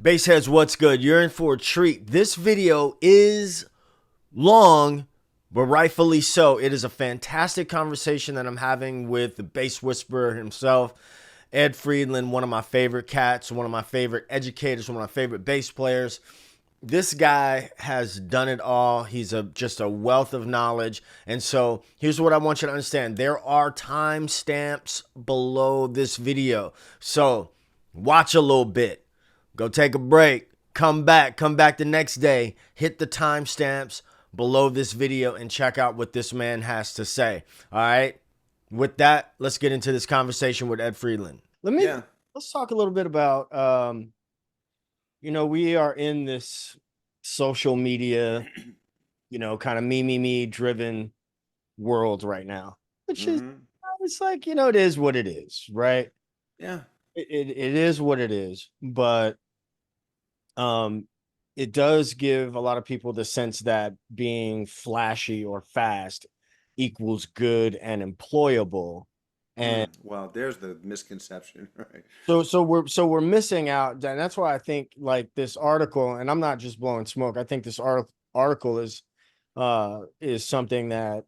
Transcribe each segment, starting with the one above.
Bassheads, what's good? You're in for a treat. This video is long, but rightfully so. It is a fantastic conversation that I'm having with the bass whisperer himself, Ed Friedland, one of my favorite cats, one of my favorite educators, one of my favorite bass players. This guy has done it all. He's just a wealth of knowledge. And so here's what I want you to understand. There are timestamps below this video. So watch a little bit. Go take a break. Come back the next day. Hit the timestamps below this video and check out what this man has to say. All right. With that, let's get into this conversation with Ed Friedland. Let's talk a little bit about we are in this social media, kind of me driven world right now, which is, it's like, it is what it is, right? Yeah. It is what it is, but it does give a lot of people the sense that being flashy or fast equals good and employable. And Well, there's the misconception, right? so we're missing out, and that's why I think like this article, and I'm not just blowing smoke. I think this article is something that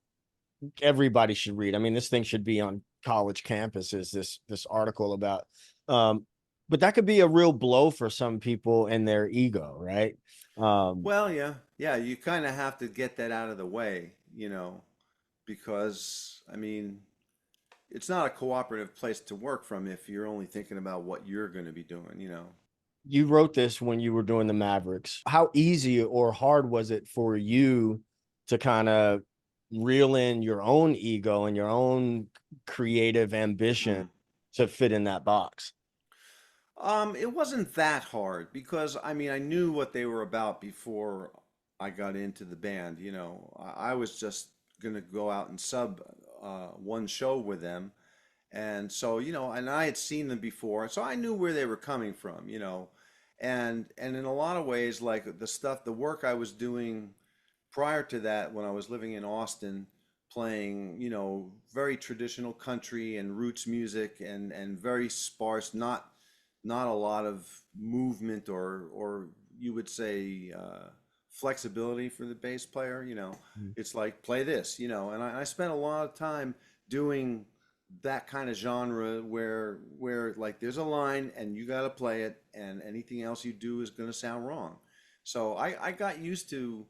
everybody should read. I mean, this thing should be on college campuses. This article about, but that could be a real blow for some people and their ego, right? Well, yeah, you kind of have to get that out of the way, because I mean, it's not a cooperative place to work from if you're only thinking about what you're going to be doing. You wrote this when you were doing the Mavericks. How easy or hard was it for you to kind of reel in your own ego and your own creative ambition to fit in that box? It wasn't that hard because I mean, I knew what they were about before I got into the band. I was just gonna go out and sub one show with them. And so, and I had seen them before, so I knew where they were coming from. And in a lot of ways, like the work I was doing prior to that when I was living in Austin, playing, very traditional country and roots music and very sparse, not a lot of movement or you would say flexibility for the bass player. Mm. It's like play this, and I spent a lot of time doing that kind of genre where like there's a line and you got to play it and anything else you do is going to sound wrong. So I got used to,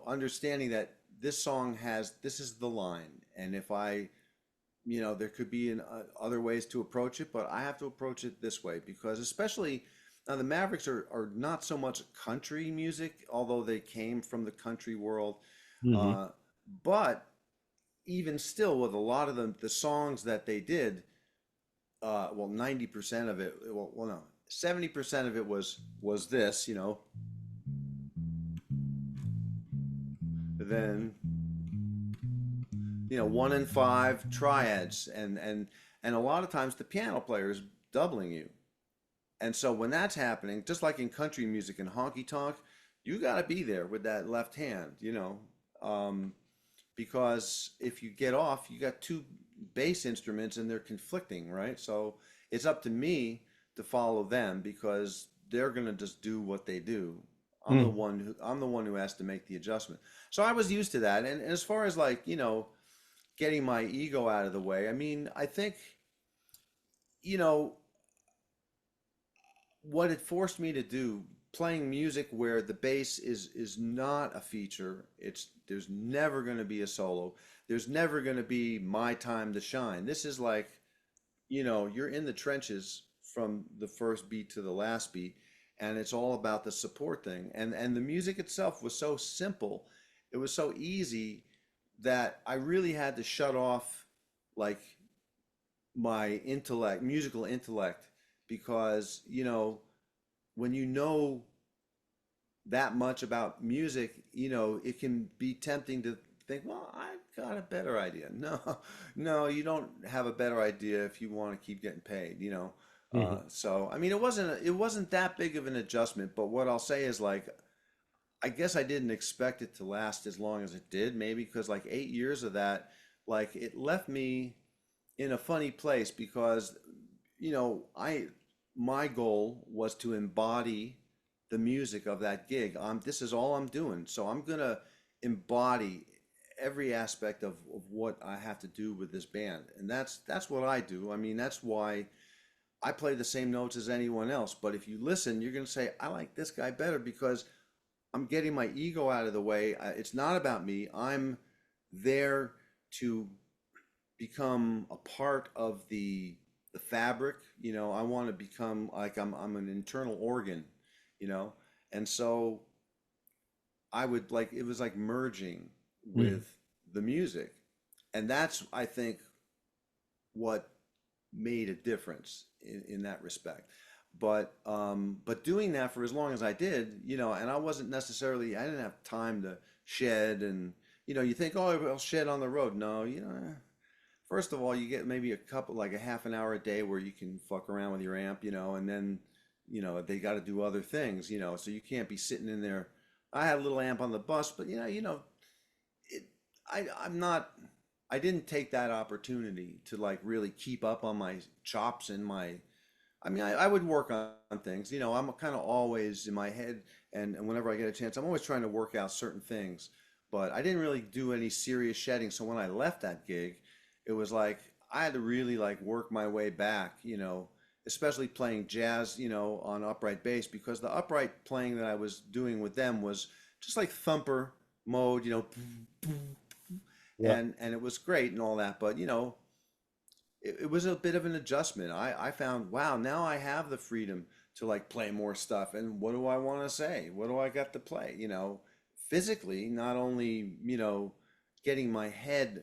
understanding that this is the line, and if I, there could be other ways to approach it, but I have to approach it this way because especially now the Mavericks are not so much country music, although they came from the country world, Mhm. uh, but even still, with a lot of the songs that they did, well, 90% of it, well, no, 70% of it was this, then, 1 and 5 triads, and a lot of times the piano player is doubling you. And so when that's happening, just like in country music and honky tonk, you got to be there with that left hand. Because if you get off, you got two bass instruments and they're conflicting, right? So it's up to me to follow them because they're gonna just do what they do. Mm. I'm the one who has to make the adjustment. So I was used to that. And as far as like, getting my ego out of the way, I mean, I think, you know, what it forced me to do, playing music where the bass is not a feature. There's never going to be a solo. There's never going to be my time to shine. This is like, you're in the trenches from the first beat to the last beat, and it's all about the support thing. And the music itself was so simple. It was so easy that I really had to shut off like my intellect, musical intellect, because, when you know that much about music, it can be tempting to think, well, I've got a better idea. No, no, you don't have a better idea if you want to keep getting paid. Mhm. So, I mean, it wasn't that big of an adjustment, but what I'll say is like, I guess I didn't expect it to last as long as it did, maybe because like 8 years of that, like it left me in a funny place because, I my goal was to embody the music of that gig. This is all I'm doing. So I'm gonna embody every aspect of what I have to do with this band. And that's what I do. I mean, that's why I play the same notes as anyone else. But if you listen, you're gonna say, I like this guy better because I'm getting my ego out of the way. It's not about me. I'm there to become a part of the fabric. I want to become like I'm an internal organ, you know. And so I would like it was like merging Mm. with the music. And that's I think what made a difference in that respect. But doing that for as long as I did, and I didn't have time to shed. And you think, oh, I'll shed on the road. No, first of all, you get maybe like a half an hour a day where you can fuck around with your amp, and then, they got to do other things, so you can't be sitting in there. I had a little amp on the bus, but it, I'm not, I didn't take that opportunity to like really keep up on my chops and I mean, I would work on things, I'm kind of always in my head and whenever I get a chance, I'm always trying to work out certain things, but I didn't really do any serious shedding. So when I left that gig, it was like I had to really like work my way back, especially playing jazz, on upright bass because the upright playing that I was doing with them was just like thumper mode, Yeah. and it was great and all that, but it was a bit of an adjustment. I found, wow, now I have the freedom to like play more stuff. And what do I want to say? What do I got to play? Physically, not only, getting my head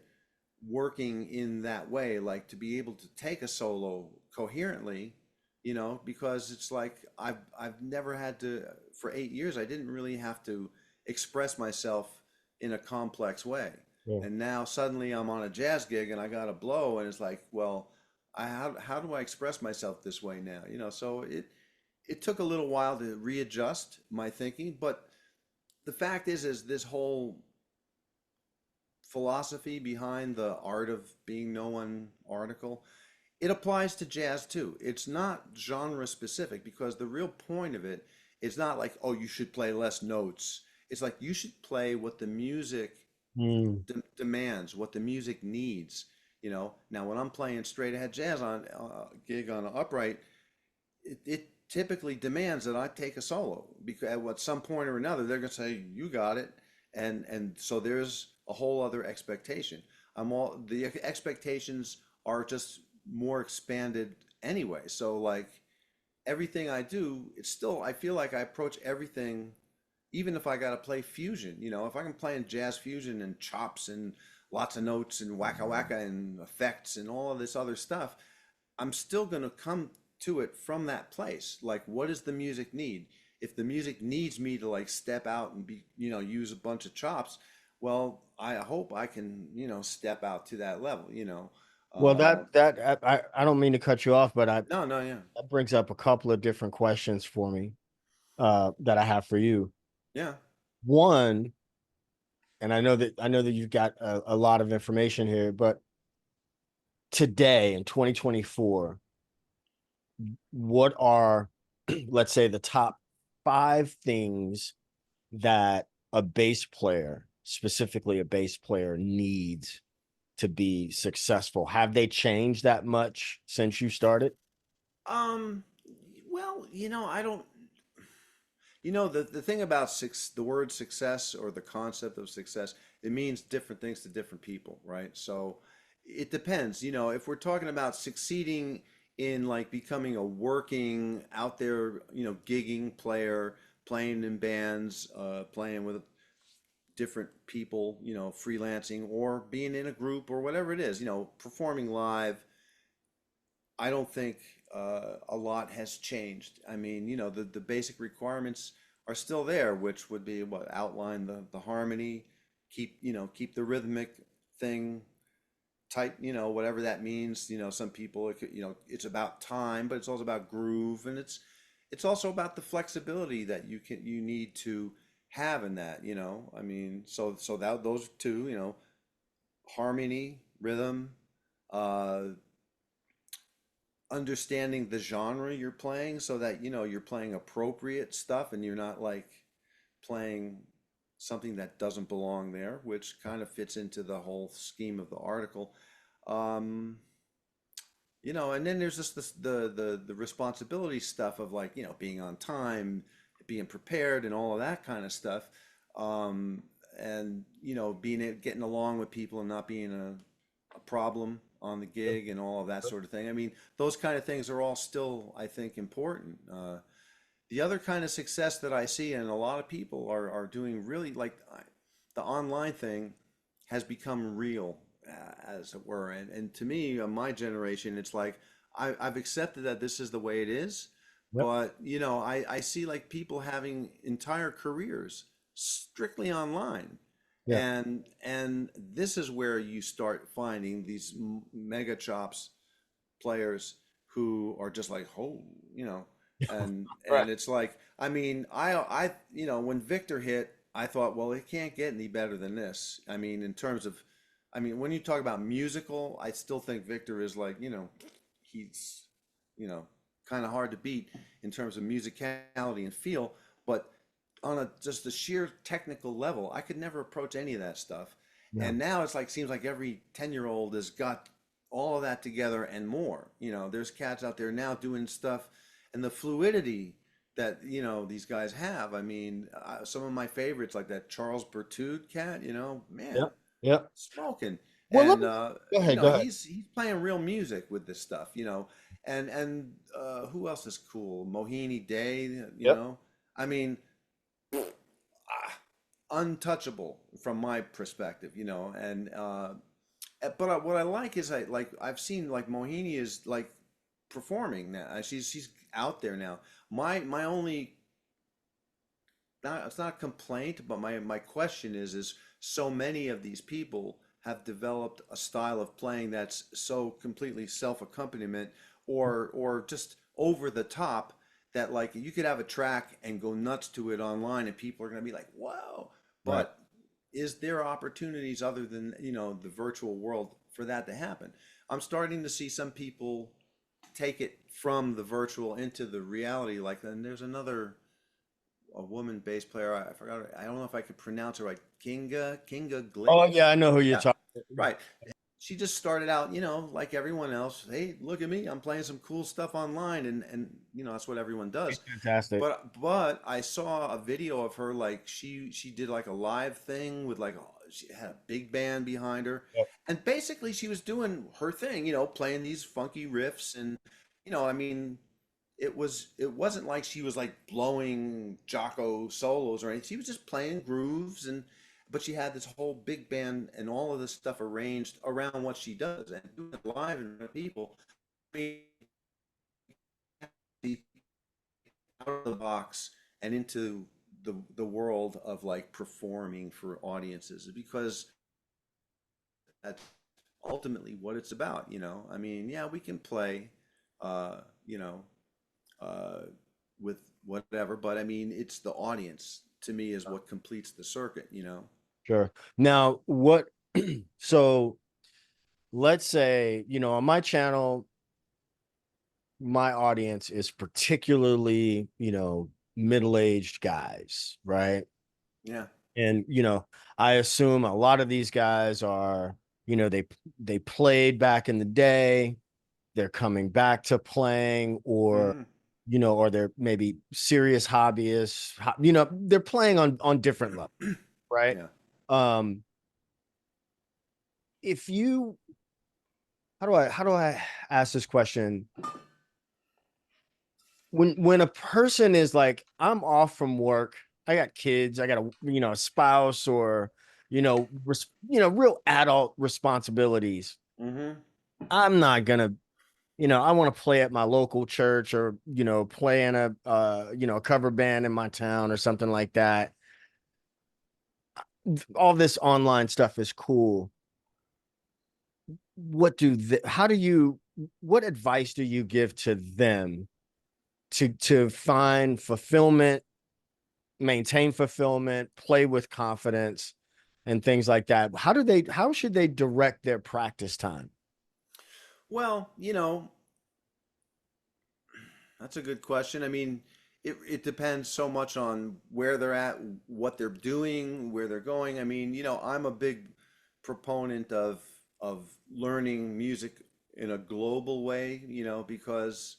working in that way, like to be able to take a solo coherently, because it's like I've never had to, for 8 years, I didn't really have to express myself in a complex way. Yeah. And now suddenly I'm on a jazz gig and I got a blow and it's like, well, how do I express myself this way now? So it took a little while to readjust my thinking, but the fact is this whole philosophy behind the art of being no one article, it applies to jazz too. It's not genre specific because the real point of it is not like, oh, you should play less notes. It's like you should play what the music Mm. demands, what the music needs. Now when I'm playing straight ahead jazz on a gig on an upright, it typically demands that I take a solo because at some point or another they're gonna say you got it, and so there's a whole other expectation. The expectations are just more expanded anyway. So like everything I do, it's still I feel like I approach everything, even if I got to play fusion. If I can play in jazz fusion and chops and lots of notes and wacka wacka and effects and all of this other stuff, I'm still going to come to it from that place. Like, what does the music need? If the music needs me to like step out and use a bunch of chops, well, I hope I can, step out to that level. Well, Uh, I don't mean to cut you off, but no, no, yeah, that brings up a couple of different questions for me that I have for you. yeah. One, and I know that you've got a lot of information here, but today in 2024, what are let's say the top 5 things that a bass player, specifically a bass player, needs to be successful? Have they changed that much since you started? Um, well, I don't. The thing about the word success or the concept of success, it means different things to different people, right? So it depends. If we're talking about succeeding in like becoming a working out there, gigging player, playing in bands, playing with different people, freelancing or being in a group or whatever it is, performing live, I don't think a lot has changed. I mean, the basic requirements are still there, which would be what outline the harmony, keep the rhythmic thing tight, whatever that means. Some people, it's about time, but it's also about groove, and it's also about the flexibility that you need to have in that. I mean, so that those two, harmony, rhythm, uh, understanding the genre you're playing so that you know you're playing appropriate stuff and you're not like playing something that doesn't belong there, which kind of fits into the whole scheme of the article. Um, you know, and then there's just the responsibility stuff of like, you know, being on time, being prepared and all of that kind of stuff. Um, and you know, getting along with people and not being a problem on the gig and all of that sort of thing. I mean, those kind of things are all still, I think, important. The other kind of success that I see, and a lot of people are doing really like the online thing has become real, as it were. And to me, my generation, it's like I've accepted that this is the way it is. Yep. But, you know, I see like people having entire careers strictly online. Yeah. And this is where you start finding these mega chops players who are just like, oh, you know, Right. and it's like, I mean, you know, when Victor hit, I thought, well, it can't get any better than this. I mean, in terms of, I mean, when you talk about musical, I still think Victor is like, you know, he's, you know, kind of hard to beat in terms of musicality and feel, but on a just a sheer technical level, I could never approach any of that stuff. Yeah. And now it's like seems like every 10-year-old has got all of that together and more. You know, there's cats out there now doing stuff and the fluidity that, you know, these guys have. I mean, some of my favorites like that Charles Bertude cat, you know, man, Yep. Yep. smoking. Well, let And me go you ahead. know, Go ahead. he's playing real music with this stuff, you know. And who else is cool? Mohini Day, you Yep. know. I mean, untouchable from my perspective, you know. And but what I like is I've seen like Mohini is like performing now. She's out there now. My only not it's not a complaint, but my question is so many of these people have developed a style of playing that's so completely self-accompaniment or just over the top that like you could have a track and go nuts to it online and people are going to be like, "Whoa." Right. But is there opportunities other than, you know, the virtual world for that to happen? I'm starting to see some people take it from the virtual into the reality. Like, then there's another a woman bass player. I forgot. I don't know if I could pronounce her right. Kinga Glick. Oh yeah, I know who you're Yeah, talking. right. She just started out, you know, like everyone else. Hey, look at me! I'm playing some cool stuff online, and you know that's what everyone does. Fantastic. But I saw a video of her like she did like a live thing with like she had a big band behind her, Yep. and basically she was doing her thing, you know, playing these funky riffs and you know, I mean, it wasn't like she was like blowing Jocko solos or anything. She was just playing grooves and but she had this whole big band and all of this stuff arranged around what she does and doing it live in front of people. I mean, out of the box and into the world of like performing for audiences because that's ultimately what it's about, you know. I mean, yeah, we can play you know, uh with whatever, but I mean, it's the audience to me is what completes the circuit, you know. Sure. Now, what? So let's say, on my channel, my audience is particularly, middle-aged guys, right? Yeah. And, I assume a lot of these guys are, they played back in the day, they're coming back to playing, or, Hmm. or they're maybe serious hobbyists, they're playing on different levels, right? Yeah. Um, if you how do I ask this question? When a person is like, I'm off from work, I got kids, I got a spouse, or real adult responsibilities. Hmm. I'm not gonna, I want to play at my local church, or play in a cover band in my town or something like that. All this online stuff is cool. How do you, what advice do you give to them to find fulfillment, maintain fulfillment, play with confidence, and things like that? How should they direct their practice time? Well, you know, That's a good question. I mean, it depends so much on where they're at, what they're doing, where they're going. I mean, I'm a big proponent of learning music in a global way, because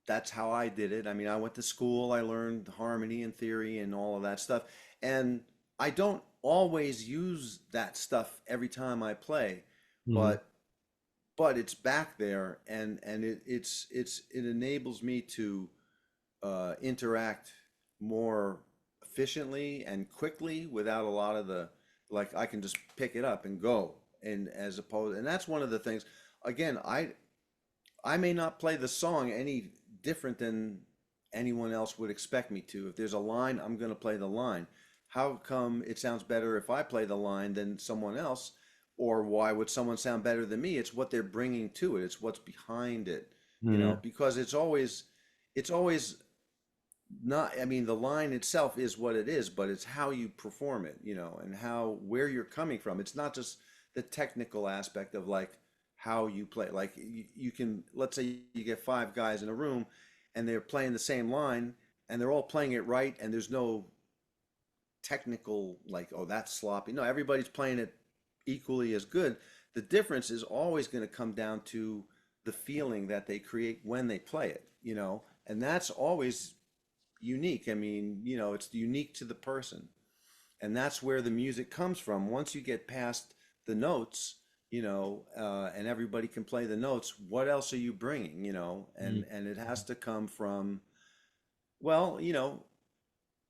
that's how I did it. I mean, I went to school, I learned harmony and theory and all of that stuff. And I don't always use that stuff every time I play, Hmm. but it's back there, and it enables me to interact more efficiently and quickly without a lot of the, like, I can just pick it up and go, and as opposed, and that's one of the things. Again, I may not play the song any different than anyone else would expect me to. If there's a line, I'm going to play the line. How come it sounds better if I play the line than someone else? Or why would someone sound better than me? It's what they're bringing to it. It's what's behind it, Hmm. because it's always not, I mean, the line itself is what it is, but it's how you perform it, and where you're coming from. It's not just the technical aspect of, like, how you play. Like, you can, let's say you get five guys in a room and they're playing the same line and they're all playing it right, and there's no technical, like, oh, that's sloppy. No, everybody's playing it equally as good. The difference is always going to come down to the feeling that they create when they play it, and that's always unique. I mean, it's unique to the person. And that's where the music comes from. Once you get past the notes, and everybody can play the notes, what else are you bringing, and it has to come from, well,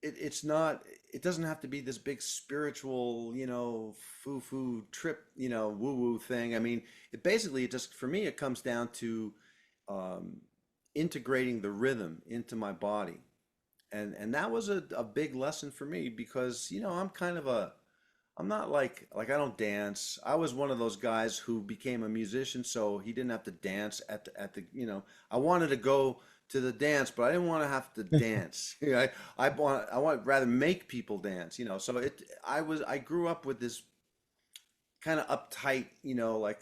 it's not, it doesn't have to be this big spiritual, foo-foo trip, woo-woo thing. I mean, it just, for me, it comes down to um, integrating the rhythm into my body. And that was a big lesson for me, because I'm not like I don't dance. I was one of those guys who became a musician so he didn't have to dance at the I wanted to go to the dance, but I didn't want to have to dance. I want rather make people dance, so I grew up with this kind of uptight, like,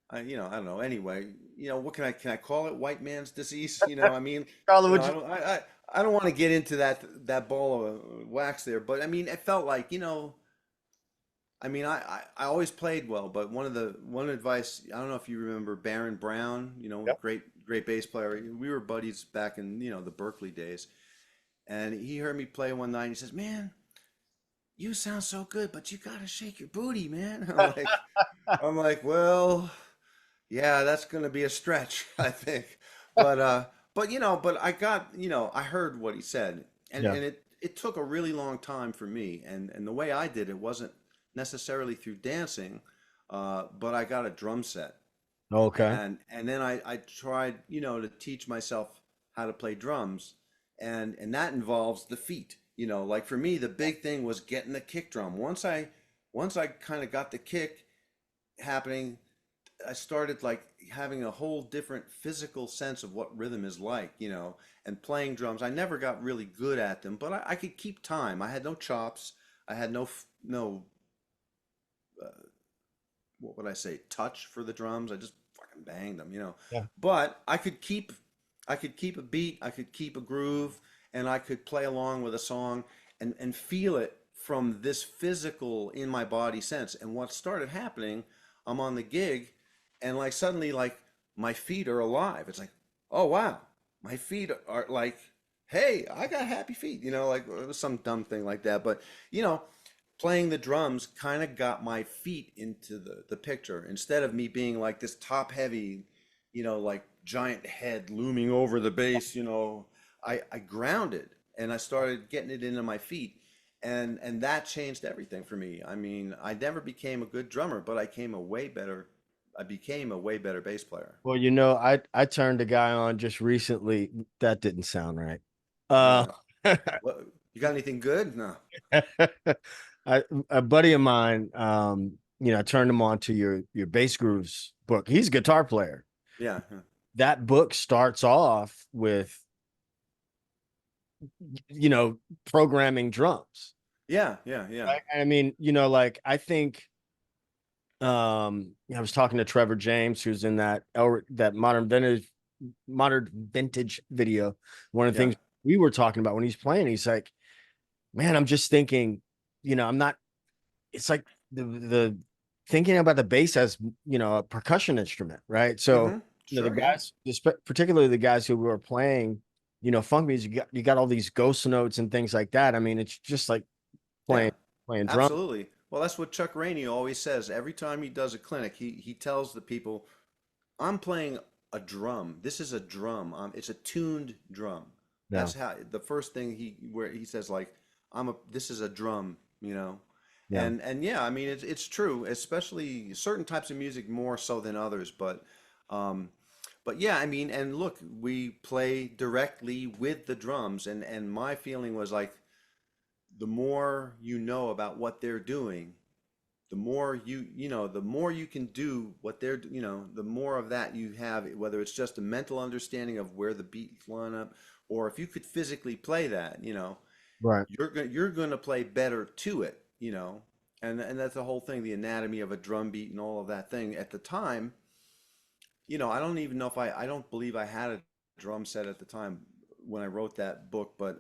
I don't know. Anyway, what can I call it? White man's disease. I mean, Carla, would you? I don't want to get into that ball of wax there, but I mean, it felt like, I mean, I always played well, but one advice, I don't know if you remember Baron Brown, Yep. great bass player. We were buddies back in, the Berkeley days, and he heard me play one night and he says, "Man, you sound so good, but you gotta shake your booty, man." I'm like, well, yeah, that's going to be a stretch, I think. But I heard what he said, and Yeah. it took a really long time for me, and the way I did it wasn't necessarily through dancing, but I got a drum set, Okay. and then I tried, to teach myself how to play drums, and that involves the feet. Like, for me, the big thing was getting the kick drum. Once I kind of got the kick happening, I started, like, having a whole different physical sense of what rhythm is like, and playing drums. I never got really good at them, but I could keep time. I had no chops. I had no what would I say, touch for the drums. I just fucking banged them. Yeah. But I could keep a beat. I could keep a groove, and I could play along with a song and feel it from this physical in my body sense. And what started happening, I'm on the gig, and, like, suddenly, like, my feet are alive. It's like, oh wow, my feet are like, hey, I got happy feet. Like, it was some dumb thing like that. But you know, playing the drums kind of got my feet into the picture, instead of me being like this top heavy, like, giant head looming over the bass. I grounded, and I started getting it into my feet, and that changed everything for me. I mean, I never became a good drummer, but I became a way better bass player. Well, I turned a guy on just recently. That didn't sound right. Uh, Yeah. What, you got anything good? No. a buddy of mine, I turned him on to your bass grooves book. He's a guitar player. Yeah. That book starts off with, you know, programming drums. Yeah. Yeah. Yeah. Right. I mean, like I think I was talking to Trevor James, who's in that Modern Vintage. modern vintage video. One of the Yeah. things we were talking about when he's playing, he's like, man, I'm just thinking, I'm not, it's like the thinking about the bass as, a percussion instrument, right? So, Mm-hmm. the Sure. Yeah. guys, particularly the guys who were playing, funk music, you got all these ghost notes and things like that. I mean, it's just like Yeah. playing playing drum. Absolutely. Well, that's what Chuck Rainey always says. Every time he does a clinic, he tells the people, I'm playing a drum. This is a drum. It's a tuned drum. Yeah. That's how the first thing where he says like this is a drum, you know. Yeah. And yeah, I mean it's true, especially certain types of music more so than others, um but yeah, I mean, and look, we play directly with the drums, and my feeling was like the more you know about what they're doing, the more the more you can do what they're, the more of that you have, whether it's just a mental understanding of where the beats line up, or if you could physically play that, Right. you're gonna play better to it, and that's the whole thing, the anatomy of a drum beat and all of that thing. At the time, I don't even know if I don't believe I had a drum set at the time when I wrote that book, but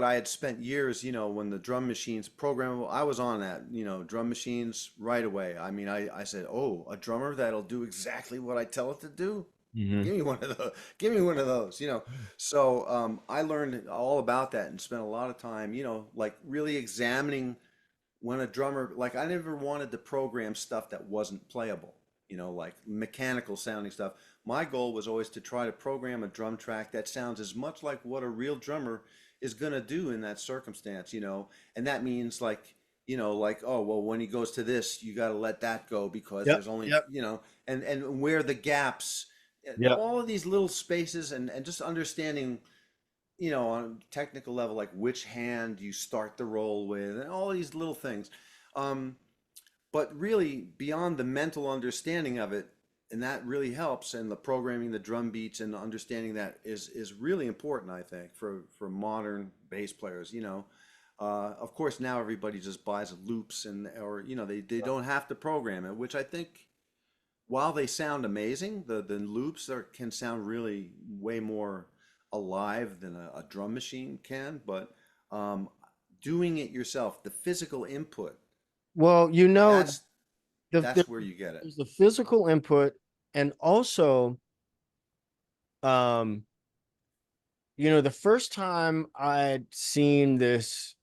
I had spent years, when the drum machines programmable, I was on that, drum machines right away. I mean, I said, oh, a drummer that'll do exactly what I tell it to do. Hmm. Give me one of those. Give me one of those. So I learned all about that and spent a lot of time, like really examining when a drummer, like I never wanted to program stuff that wasn't playable, like mechanical sounding stuff. My goal was always to try to program a drum track that sounds as much like what a real drummer is going to do in that circumstance, and that means like, like, oh, well, when he goes to this, you got to let that go because Yep. there's only, Yep. and where the gaps, Yep. all of these little spaces, and just understanding, on a technical level, like which hand you start the roll with, and all these little things. Um, but really, beyond the mental understanding of it, and that really helps, and the programming, the drum beats, and understanding that is really important, I think, for modern bass players. Of course, now everybody just buys loops, or they don't have to program it, which I think, while they sound amazing, the loops can sound really way more alive than a drum machine can. But um, doing it yourself, the physical input, Well, that's the that's where you get it. there's the physical input, and also, um, the first time I'd seen this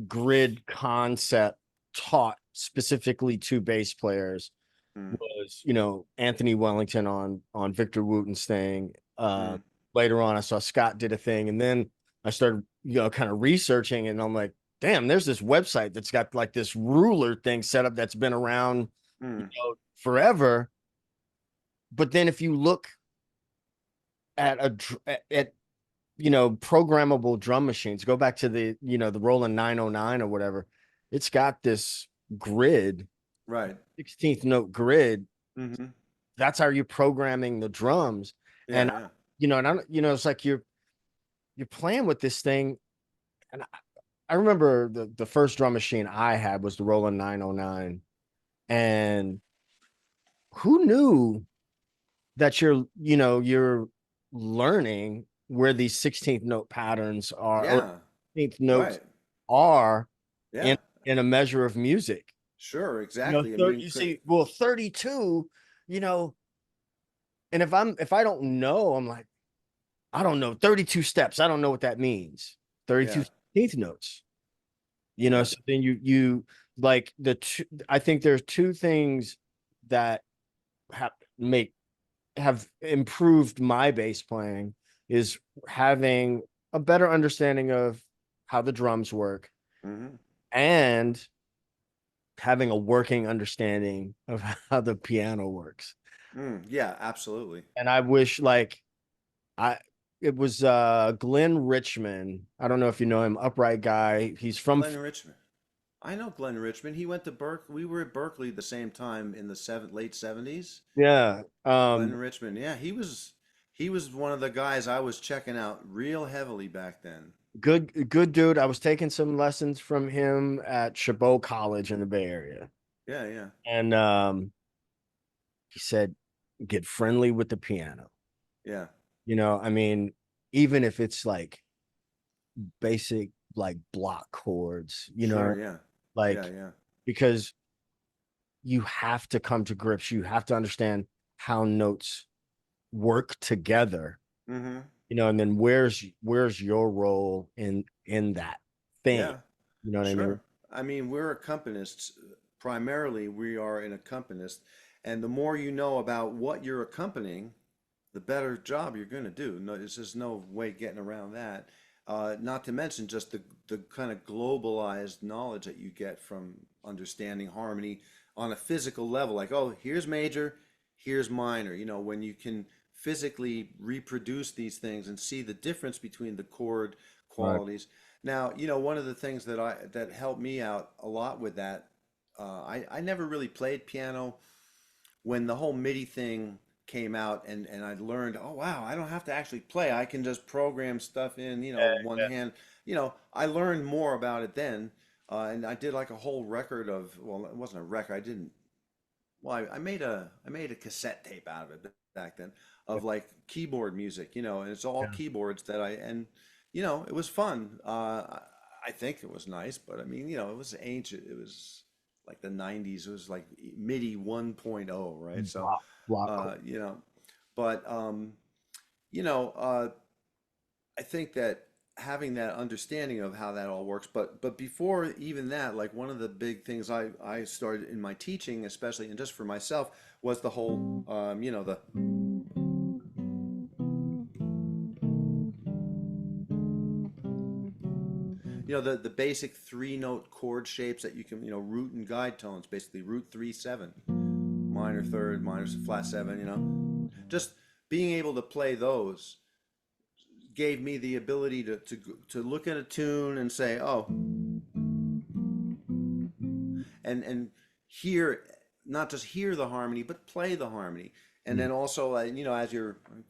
grid concept taught specifically to bass players Mm, was, Anthony Wellington on Victor Wooten's thing. mm, Later on, I saw Scott did a thing, and then I started, kind of researching, and I'm like, damn, there's this website that's got like this ruler thing set up that's been around, mm, forever. But then if you look at programmable drum machines, go back to the Roland 909 or whatever, it's got this grid, right. 16th note grid. Mm-hmm. That's how you're programming the drums. And Yeah, yeah. and I it's like you're playing with this thing. And I remember the first drum machine I had was the Roland 909. And who knew that you're learning where these 16th note patterns are, or Yeah, 16th notes right. are Yeah, in a measure of music. sure, exactly. I mean, You see, well, 32, you know, and if I don't know, I'm like, I don't know, 32 steps. I don't know what that means. 32 yeah, 16th notes. yeah. So then you like I think there's two things that have make have improved my bass playing is having a better understanding of how the drums work Mm-hmm. and having a working understanding of how the piano works. Yeah, absolutely. And I wish like I it was Glenn Richmond. I don't know if you know him, upright guy. He's from Glenn Richmond. I know Glenn Richmond. He went to Berkeley. We were at Berkeley the same time in the late 70s. yeah. Glenn Richmond. Yeah, he was one of the guys I was checking out real heavily back then. Good dude. I was taking some lessons from him at Chabot College in the Bay Area. Yeah, yeah. And he said, get friendly with the piano. Yeah. I mean, even if it's like basic like block chords, Sure. Yeah. Yeah. like Yeah. because you have to come to grips, you have to understand how notes work together, Mm-hmm. and then where's your role in that thing. Yeah. You know what I mean? Sure. I mean, we're accompanists. Primarily, we are an accompanist, and the more you know about what you're accompanying, the better job you're going to do. No, there's just no way getting around that. Not to mention just the kind of globalized knowledge that you get from understanding harmony on a physical level. Like, oh, here's major, here's minor. When you can physically reproduce these things and see the difference between the chord Right. qualities. Now, one of the things that helped me out a lot with that, I never really played piano when the whole MIDI thing came out, and I learned, oh wow, I don't have to actually play. I can just program stuff in, one hand. I learned more about it then, and I did like a whole record of, well, it wasn't a record. I didn't. Well, I made a cassette tape out of it back then of like keyboard music, and it's all Yeah. keyboards and it was fun. I think it was nice, but I mean, it was ancient. It was like the 90s. It was like MIDI 1.0, right? So, Block chord. uh, you know, but you know, uh, I think that having that understanding of how that all works, but before even that, like one of the big things I started in my teaching, especially and just for myself, was the whole the basic three note chord shapes that you can, root and guide tones, basically root 3/7, minor third, minor flat seven, just being able to play those gave me the ability to look at a tune and say, oh, and hear, not just hear the harmony, but play the harmony. And Mm. then also, as I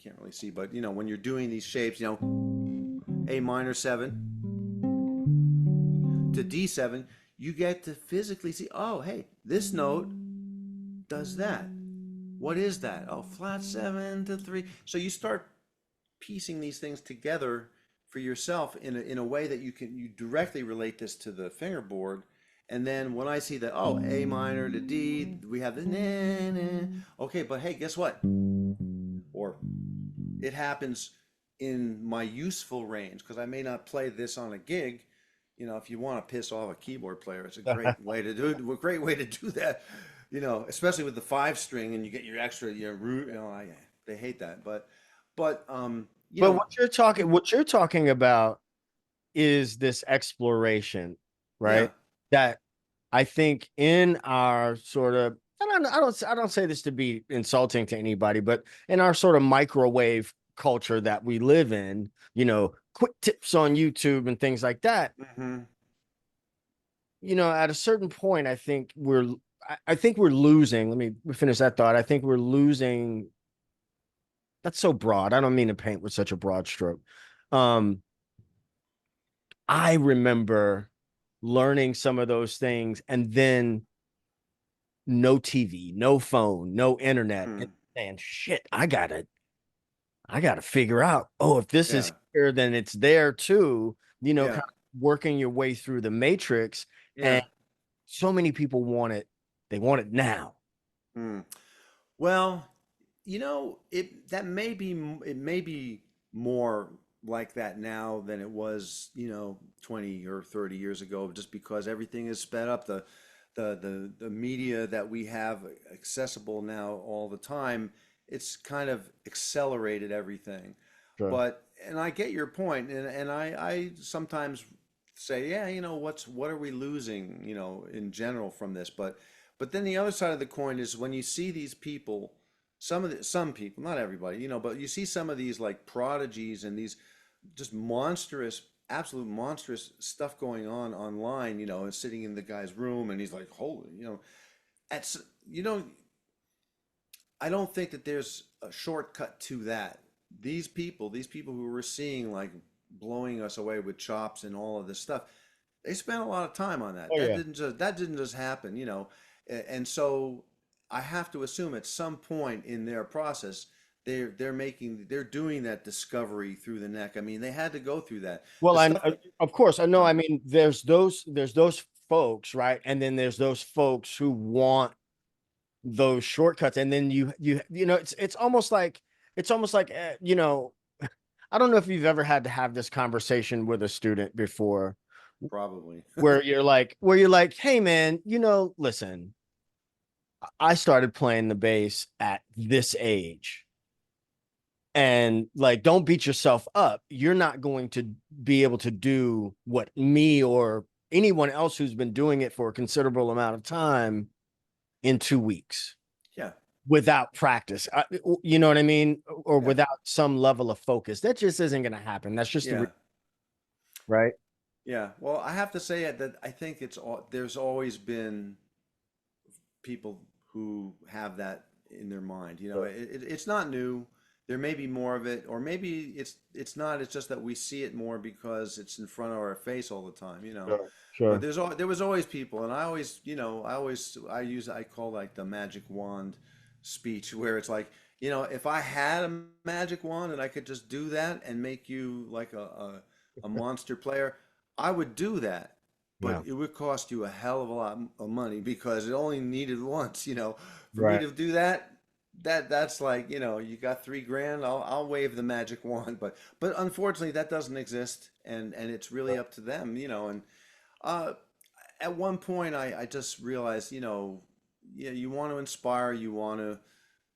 can't really see, but when you're doing these shapes, A minor seven to D7, you get to physically see, oh, hey, this note does that. What is that? Oh, flat 7 to 3. So you start piecing these things together for yourself in a way that you directly relate this to the fingerboard. And then when I see that, oh, A minor to D, we have the na, na. Okay, but hey, guess what? Or it happens in my useful range because I may not play this on a gig. If you want to piss off a keyboard player, it's a great way to do it. A great way to do that. Especially with the 5 string and you get your extra your root. They hate that, but But what you're talking about is this exploration, yeah. right? That I think in our sort of, I don't say this to be insulting to anybody, but in our sort of microwave culture that we live in, quick tips on YouTube and things like that, Hmm. at a certain point, I think we're losing. Let me finish that thought. I think we're losing. That's so broad. I don't mean to paint with such a broad stroke. Um, I remember learning some of those things and then no TV, no phone, no internet, and Hmm. saying, shit, I gotta figure out, oh, if this is Yeah. here, then it's there too, Yeah. kind of working your way through the matrix. Yeah. And so many people want it, they want it now. Hmm. Well, it may be more like that now than it was, 20 or 30 years ago, just because everything is sped up. The media that we have accessible now all the time, it's kind of accelerated everything. Sure. And I get your point, and I sometimes say, yeah, what are we losing, in general from this? But then the other side of the coin is when you see these people, some people, not everybody, but you see some of these like prodigies and these just monstrous, absolute monstrous stuff going on online, and sitting in the guy's room and he's like, holy, at you know, I don't think that there's a shortcut to that. These people who we're seeing like blowing us away with chops and all of this stuff, they spent a lot of time on that. Oh That yeah. didn't just happen. And so I have to assume at some point in their process, they're doing that discovery through the neck. I mean, they had to go through that. Well, The stuff that, of course, I know. yeah, I mean, there's those folks, right? And then there's those folks who want those shortcuts. And then you know, it's almost like you know, I don't know if you've ever had to have this conversation with a student before, probably. where you're like, hey man, you know, listen, I started playing the bass at this age. And like, don't beat yourself up. You're not going to be able to do what me or anyone else who's been doing it for a considerable amount of time in 2 weeks Yeah, without practice. You know what I mean? Or yeah, without some level of focus. That just isn't going to happen. That's just yeah. right. Yeah, well, I have to say that I think there's always been people who have that in their mind. You know, Sure, it's not new. There may be more of it, or maybe it's not. It's just that we see it more because it's in front of our face all the time. You know, sure, but sure. there was always people, and I always, I call like the magic wand speech, where it's like, if I had a magic wand and I could just do that and make you like a monster player, I would do that. But Yeah. it would cost you a hell of a lot of money because it only needed once, for me Right. to do that. That's like, you got 3 grand, I'll wave the magic wand, but unfortunately that doesn't exist, and it's really up to them, and uh at one point I just realized, yeah, you want to inspire, you want to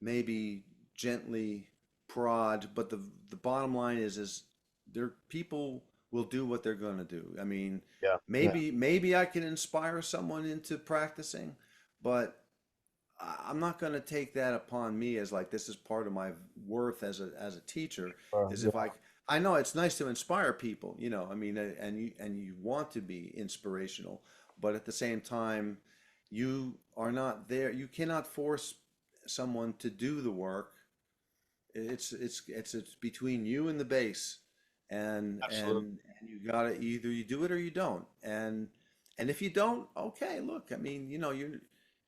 maybe gently prod, but the bottom line is there people will do what they're going to do. I mean, Yeah. Yeah. maybe I can inspire someone into practicing, but I'm not going to take that upon me as like this is part of my worth as a teacher. Is if Yeah. I know it's nice to inspire people, I mean, and you want to be inspirational, but at the same time, you are not there. You cannot force someone to do the work. It's between you and the bass, Absolutely. and you gotta either you do it or you don't. And if you don't, okay, look, I mean, you're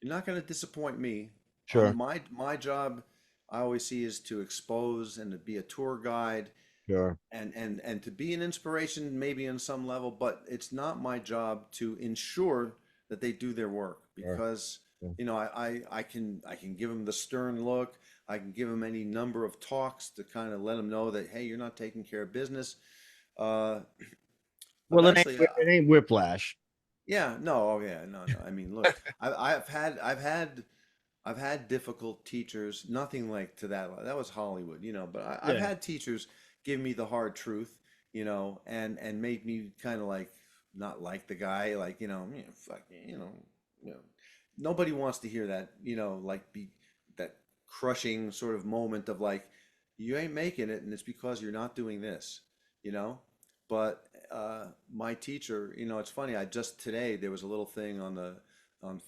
not gonna disappoint me. Sure. My job, I always see, is to expose and to be a tour guide Sure. and to be an inspiration maybe on some level, but it's not my job to ensure that they do their work Sure. because Yeah. I can give them the stern look. I can give them any number of talks to kind of let them know that, hey, you're not taking care of business. Uh, Well, it ain't Eventually, it ain't whiplash. yeah, no, oh yeah, no, no. I mean, look, I've had difficult teachers, nothing like to that. That was Hollywood, but I've Yeah. had teachers give me the hard truth, and made me kind of like not like the guy, like, fuck, nobody wants to hear that, like be that crushing sort of moment of like, you ain't making it, and it's because you're not doing this, you know. But my teacher, it's funny. I just today there was a little thing on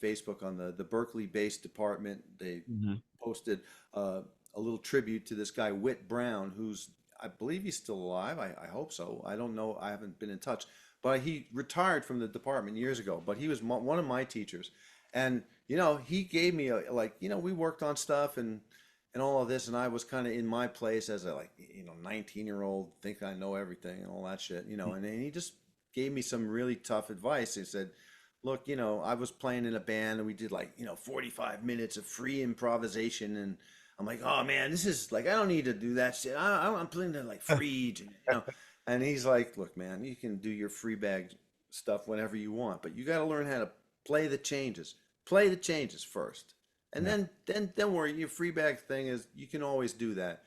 Facebook on the Berkeley based department. They Mhm. posted a little tribute to this guy Whit Brown, who's I believe he's still alive. I hope so. I don't know. I haven't been in touch, but he retired from the department years ago. But he was one of my teachers, and he gave me like we worked on stuff and all of this, and I was kind of in my place as a like 19-year-old, think I know everything and all that shit, and he just gave me some really tough advice. He said, look, I was playing in a band and we did like 45 minutes of free improvisation, and I'm like, oh man, this is like I don't need to do that shit. I'm playing to like free, and he's like, look, man, you can do your free bag stuff whenever you want, but you got to learn how to play the changes. Play the changes first, and Yeah. then where your free bag thing is, you can always do that.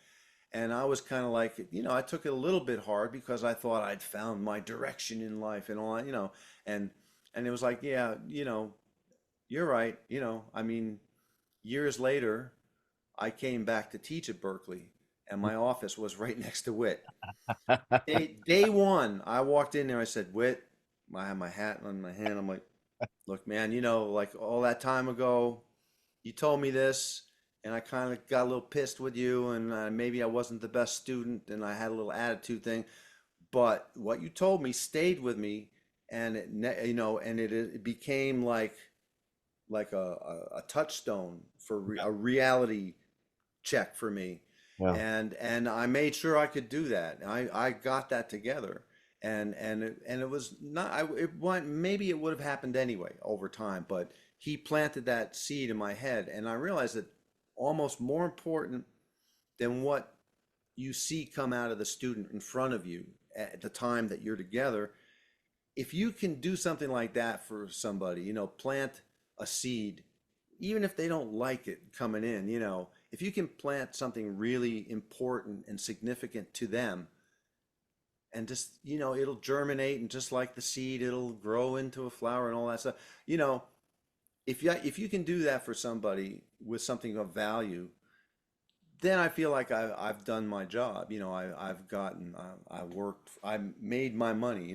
And I was kind of like, I took it a little bit hard because I thought I'd found my direction in life and all that, and and it was like, yeah, you're right. I mean, years later, I came back to teach at Berkeley, and my office was right next to Wit. Day one, I walked in there. I said, Wit, I had my hat on my hand. I'm like, look, man, like all that time ago, you told me this, and I kind of got a little pissed with you, and maybe I wasn't the best student, and I had a little attitude thing. But what you told me stayed with me, and it became like like a touchstone for a reality check for me. Yeah. And I made sure I could do that. I got that together. And it was not maybe it would have happened anyway over time, but he planted that seed in my head, and I realized that almost more important than what you see come out of the student in front of you at the time that you're together, if you can do something like that for somebody, plant a seed, even if they don't like it coming in, if you can plant something really important and significant to them, and just, it'll germinate, and just like the seed, it'll grow into a flower and all that stuff. You know, if you can do that for somebody with something of value, then I feel like I've done my job. I've gotten, I worked, I made my money,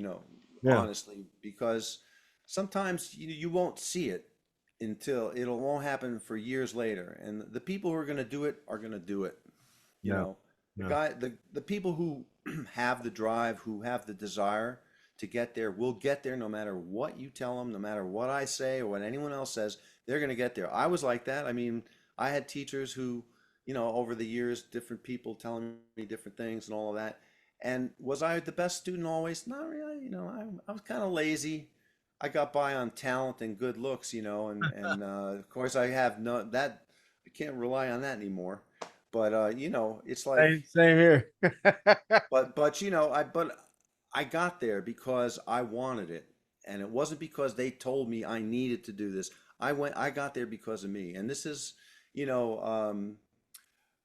Yeah. honestly, because sometimes you won't see it until it won't happen for years later. And the people who are going to do it are going to do it. You Yeah. know, Yeah. the people who have the drive, who have the desire to get there, will get there no matter what you tell them, no matter what I say or what anyone else says, they're going to get there. I was like that. I mean, I had teachers who, over the years, different people telling me different things and all of that. And was I the best student always? Not really. I was kind of lazy. I got by on talent and good looks, and of course I have no that I can't rely on that anymore. But it's like, Same here. but I got there because I wanted it, and it wasn't because they told me I needed to do this. I got there because of me, and this is, you know, um,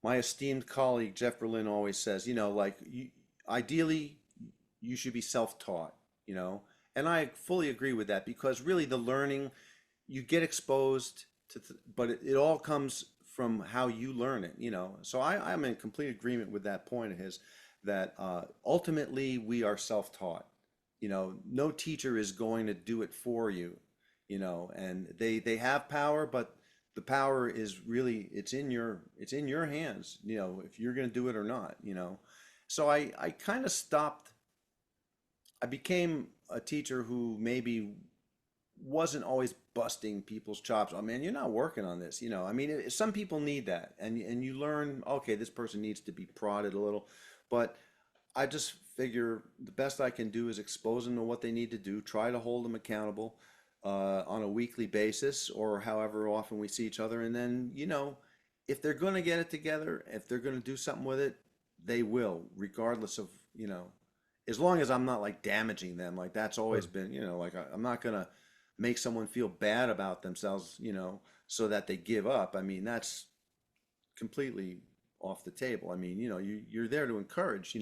my esteemed colleague Jeff Berlin always says, like, ideally you should be self-taught, you know, and I fully agree with that, because really the learning, you get exposed to, but it all comes from how you learn it, So I'm in complete agreement with that point of his, that ultimately we are self-taught. No teacher is going to do it for you, and they have power, but the power is really, it's in your hands, if you're going to do it or not, So I kind of stopped. I became a teacher who maybe wasn't always busting people's chops. I mean, you're not working on this, I mean, some people need that, and you learn, okay, this person needs to be prodded a little, but I just figure the best I can do is expose them to what they need to do, try to hold them accountable on a weekly basis or however often we see each other, and then, if they're going to get it together, if they're going to do something with it, they will, regardless of, as long as I'm not like damaging them. Like, that's always Sure. been, like, I'm not going to make someone feel bad about themselves, so that they give up. I mean, that's completely off the table. I mean, you're there to encourage,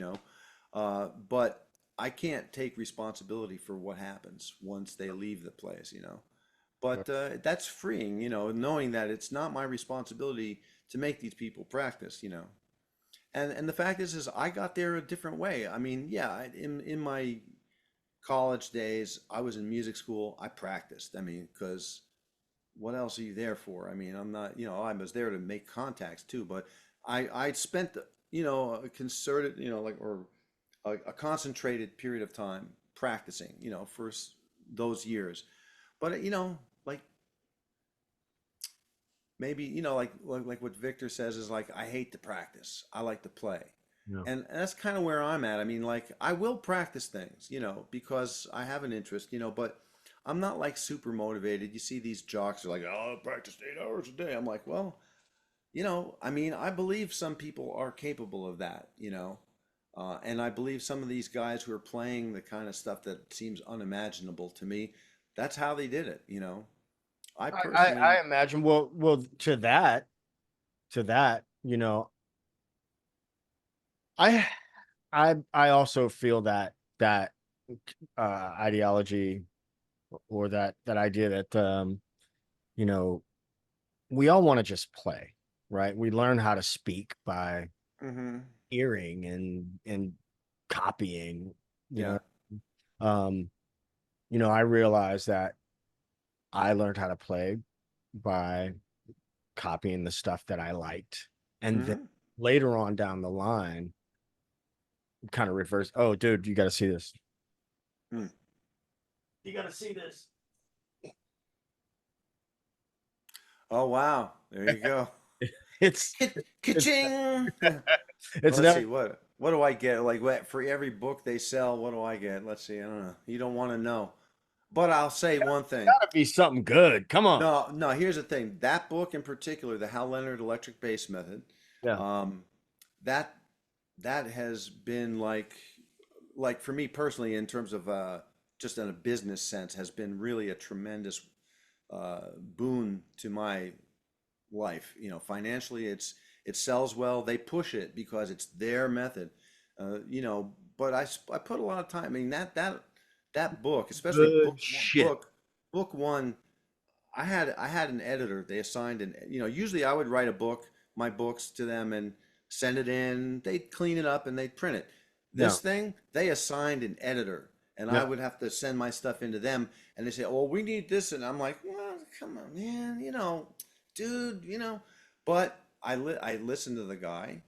but I can't take responsibility for what happens once they leave the place. Yeah. But that's freeing, knowing that it's not my responsibility to make these people practice. And the fact is I got there a different way. I mean, yeah, in my college days, I was in music school. I practiced. I mean, because what else are you there for? I mean, I'm not, I was there to make contacts too, but I spent, a concerted, like, or a concentrated period of time practicing, for those years. But, like, maybe, like what Victor says is like, I hate to practice. I like to play. Yeah. And that's kind of where I'm at. I mean, like, I will practice things, because I have an interest, but I'm not like super motivated. You see these jocks are like, oh, I practice 8 hours a day. I'm like, well, I mean, I believe some people are capable of that, and I believe some of these guys who are playing the kind of stuff that seems unimaginable to me, that's how they did it. I I personally, imagine, well, to that, I I also feel that ideology, or that idea that you know, we all want to just play, right? We learn how to speak by hmm hearing and copying, you yeah. know. Um, I realized that I learned how to play by copying the stuff that I liked. And then hmm later on down the line, kind of reverse. Oh, dude, you got to see this. Mm. You got to see this. Oh wow, there you go. It's it's Ka-ching. it's Let's never see what do I get? Like what for every book they sell, what do I get? Let's see. I don't know. You don't want to know. But I'll say one thing. gotta be something good. Come on. No, no, here's the thing. That book in particular, the Hal Leonard Electric Bass Method, Yeah. um, that that has been like for me personally in terms of just in a business sense has been really a tremendous boon to my life. You know, financially, it sells well. They push it because it's their method. You know, but I put a lot of time. I mean that book, especially Good shit. book one. I had an editor. They assigned an you know usually I would write my books to them and send it in. They'd clean it up and they'd print it. Yeah. This thing they assigned an editor, and I Yeah. would have to send my stuff into them, and they say, "Oh, we need this," and I'm like, "Well, come on, man, dude, But I listened to the guy,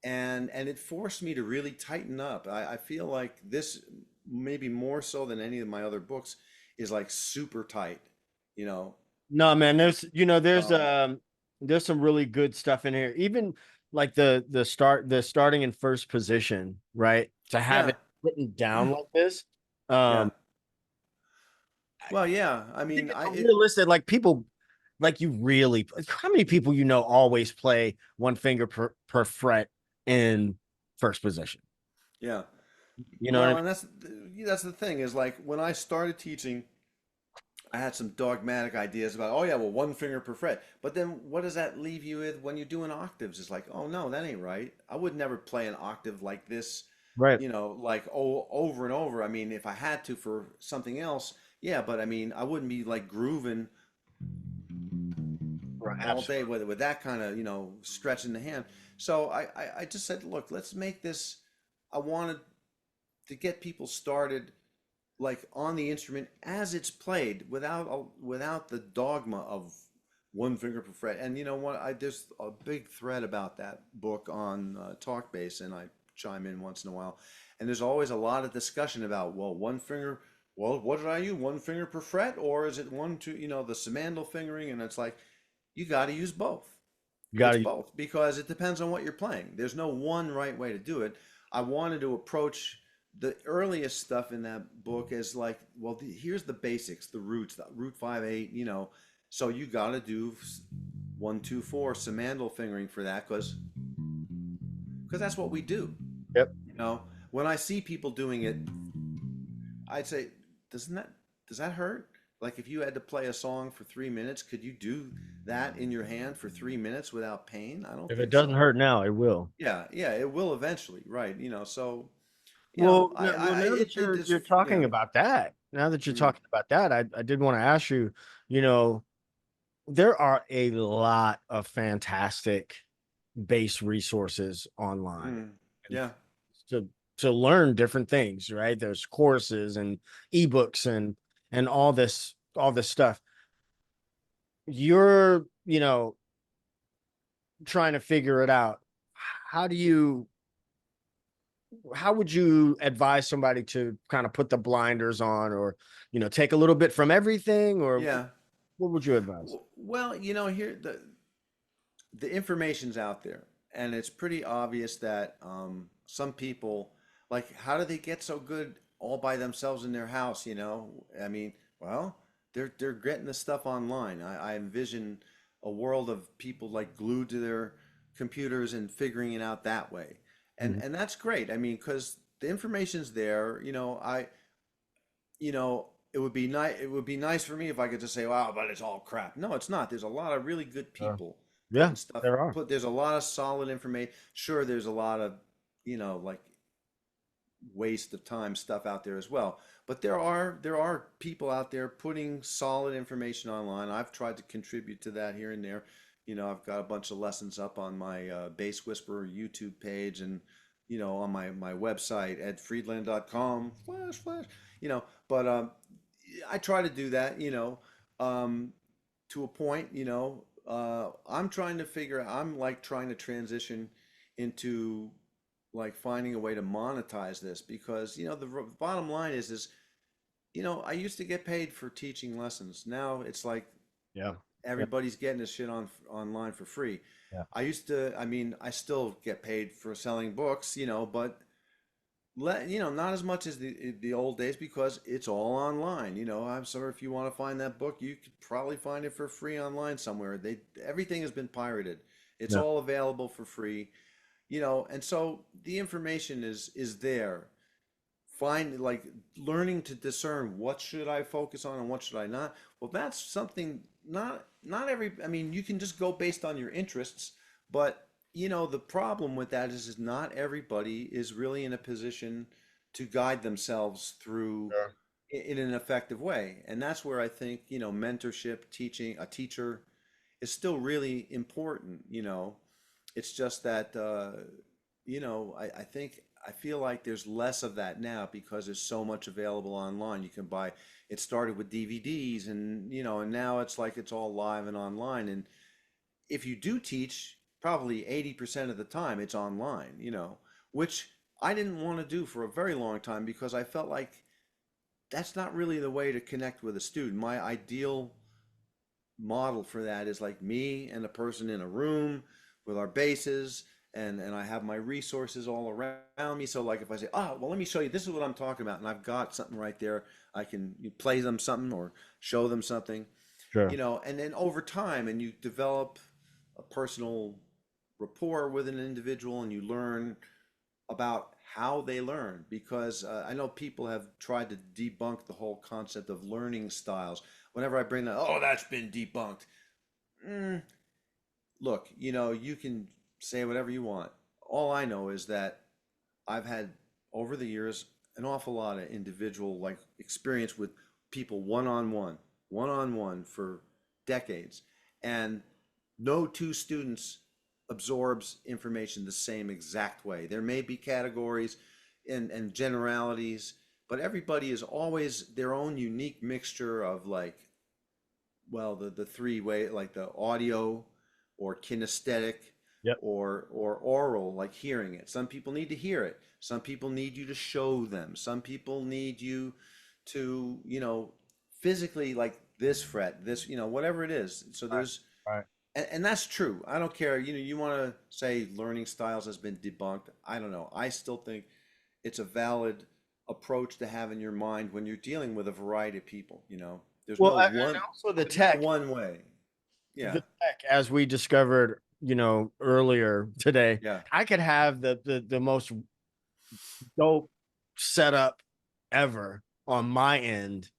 and it forced me to really tighten up. I feel like this maybe more so than any of my other books is like super tight, you know. No, man, Um, there's some really good stuff in here. Even like the starting in first position, right? To have yeah, it written down like this. yeah. Um, Well, yeah. I I think mean, it's realistic. Like people, like you really, how many people always play one finger per fret in first position? yeah. You know what I Well, mean? and that's the thing is like when I started teaching, I had some dogmatic ideas about, oh yeah, well, one finger per fret. But then what does that leave you with when you're doing octaves? It's like, oh no, that ain't right. I would never play an octave like this, Right. like over and over. I mean, if I had to for something else, yeah, but I mean, I wouldn't be like grooving Right. all day Absolutely. with that kind of, stretching the hand. So I just said, look, let's make this. I wanted to get people started like on the instrument as it's played without the dogma of one finger per fret. And you know what? I There's a big thread about that book on talk bass, and I chime in once in a while. And there's always a lot of discussion about well, one finger. Well, what did I use? One finger per fret, or is it one, two? The Simandl fingering, and it's like you got to use both. You got It's to. both because it depends on what you're playing. There's no one right way to do it. I wanted to approach the earliest stuff in that book as like, well, here's the basics, the roots, the root 5/8, So you got to do 1 2 4 Simandl fingering for that because that's what we do. Yep. You know, when I see people doing it, I'd say, doesn't that does that hurt? Like if you had to play a song for 3 minutes, could you do that in your hand for 3 minutes without pain? I don't If it think doesn't so. hurt now, it will. Yeah, yeah, it will eventually, right? So Now that it you're is, you're talking yeah. about that, now that you're Mm, talking about that, I did want to ask you, you know, there are a lot of fantastic base resources online mm, and yeah, to to learn different things, right? There's courses and ebooks and all this stuff. You're, trying to figure it out. How do you how would you advise somebody to kind of put the blinders on or, take a little bit from everything or yeah. what would you advise? Well, here the information's out there, and it's pretty obvious that some people, like, how do they get so good all by themselves in their house? I mean, well, they're getting the stuff online. I envision a world of people like glued to their computers and figuring it out that way, and Mhm. and that's great. I mean, because the information's there. It would be nice. It would be nice for me if I could just say, "Wow, but it's all crap." No, it's not. There's a lot of really good Uh, people yeah, putting stuff. there are. There's a lot of solid information. Sure, there's a lot of, like waste of time stuff out there as well. But there are people out there putting solid information online. I've tried to contribute to that here and there. I've got a bunch of lessons up on my Bass Whisperer YouTube page and on my website at friedland.com. Flash, flash. But I try to do that. Um, to a point. I'm trying to figure. I'm like trying to transition into like finding a way to monetize this because the bottom line is I used to get paid for teaching lessons. Now it's like Yeah. Yeah. Everybody's getting this shit online for free. Yeah. I used to, I mean, I still get paid for selling books, but not as much as the old days because it's all online. I'm sorry if you want to find that book, you could probably find it for free online somewhere. Everything has been pirated. It's Yeah. all available for free, and so the information is there. Find like learning to discern what should I focus on and what should I not. Well, that's something not every. I mean, you can just go based on your interests, but the problem with that is not everybody is really in a position to guide themselves through Sure. in an effective way. And that's where I think, mentorship, teaching, a teacher is still really important. It's just that, I think, I feel like there's less of that now because there's so much available online. You can buy, it started with DVDs and now it's like it's all live and online. And if you do teach, probably 80% of the time it's online, which I didn't want to do for a very long time because I felt like that's not really the way to connect with a student. My ideal model for that is like me and a person in a room with our bases and I have my resources all around me. So like if I say, oh, well, let me show you, this is what I'm talking about. And I've got something right there. I can play them something or show them something, Sure. and then over time and you develop a personal rapport with an individual and you learn about how they learn because I know people have tried to debunk the whole concept of learning styles. Whenever I bring that, oh, that's been debunked. Mm, look, you can say whatever you want. All I know is that I've had over the years an awful lot of individual like experience with people one on one for decades, and no two students absorbs information the same exact way. There may be categories and generalities, but everybody is always their own unique mixture of like, well, the three way, like the audio or kinesthetic Yep. or oral, like hearing it. Some people need to hear it. Some people need you to show them. Some people need you to, physically like this fret, this, whatever it is. So Right. there's, Right. and that's true. I don't care. You want to say learning styles has been debunked. I don't know. I still think it's a valid approach to have in your mind when you're dealing with a variety of people. There's Well, no and one, also the there's no tech, one way. the Yeah. tech, as we discovered, earlier today, Yeah. I could have the most dope setup ever on my end,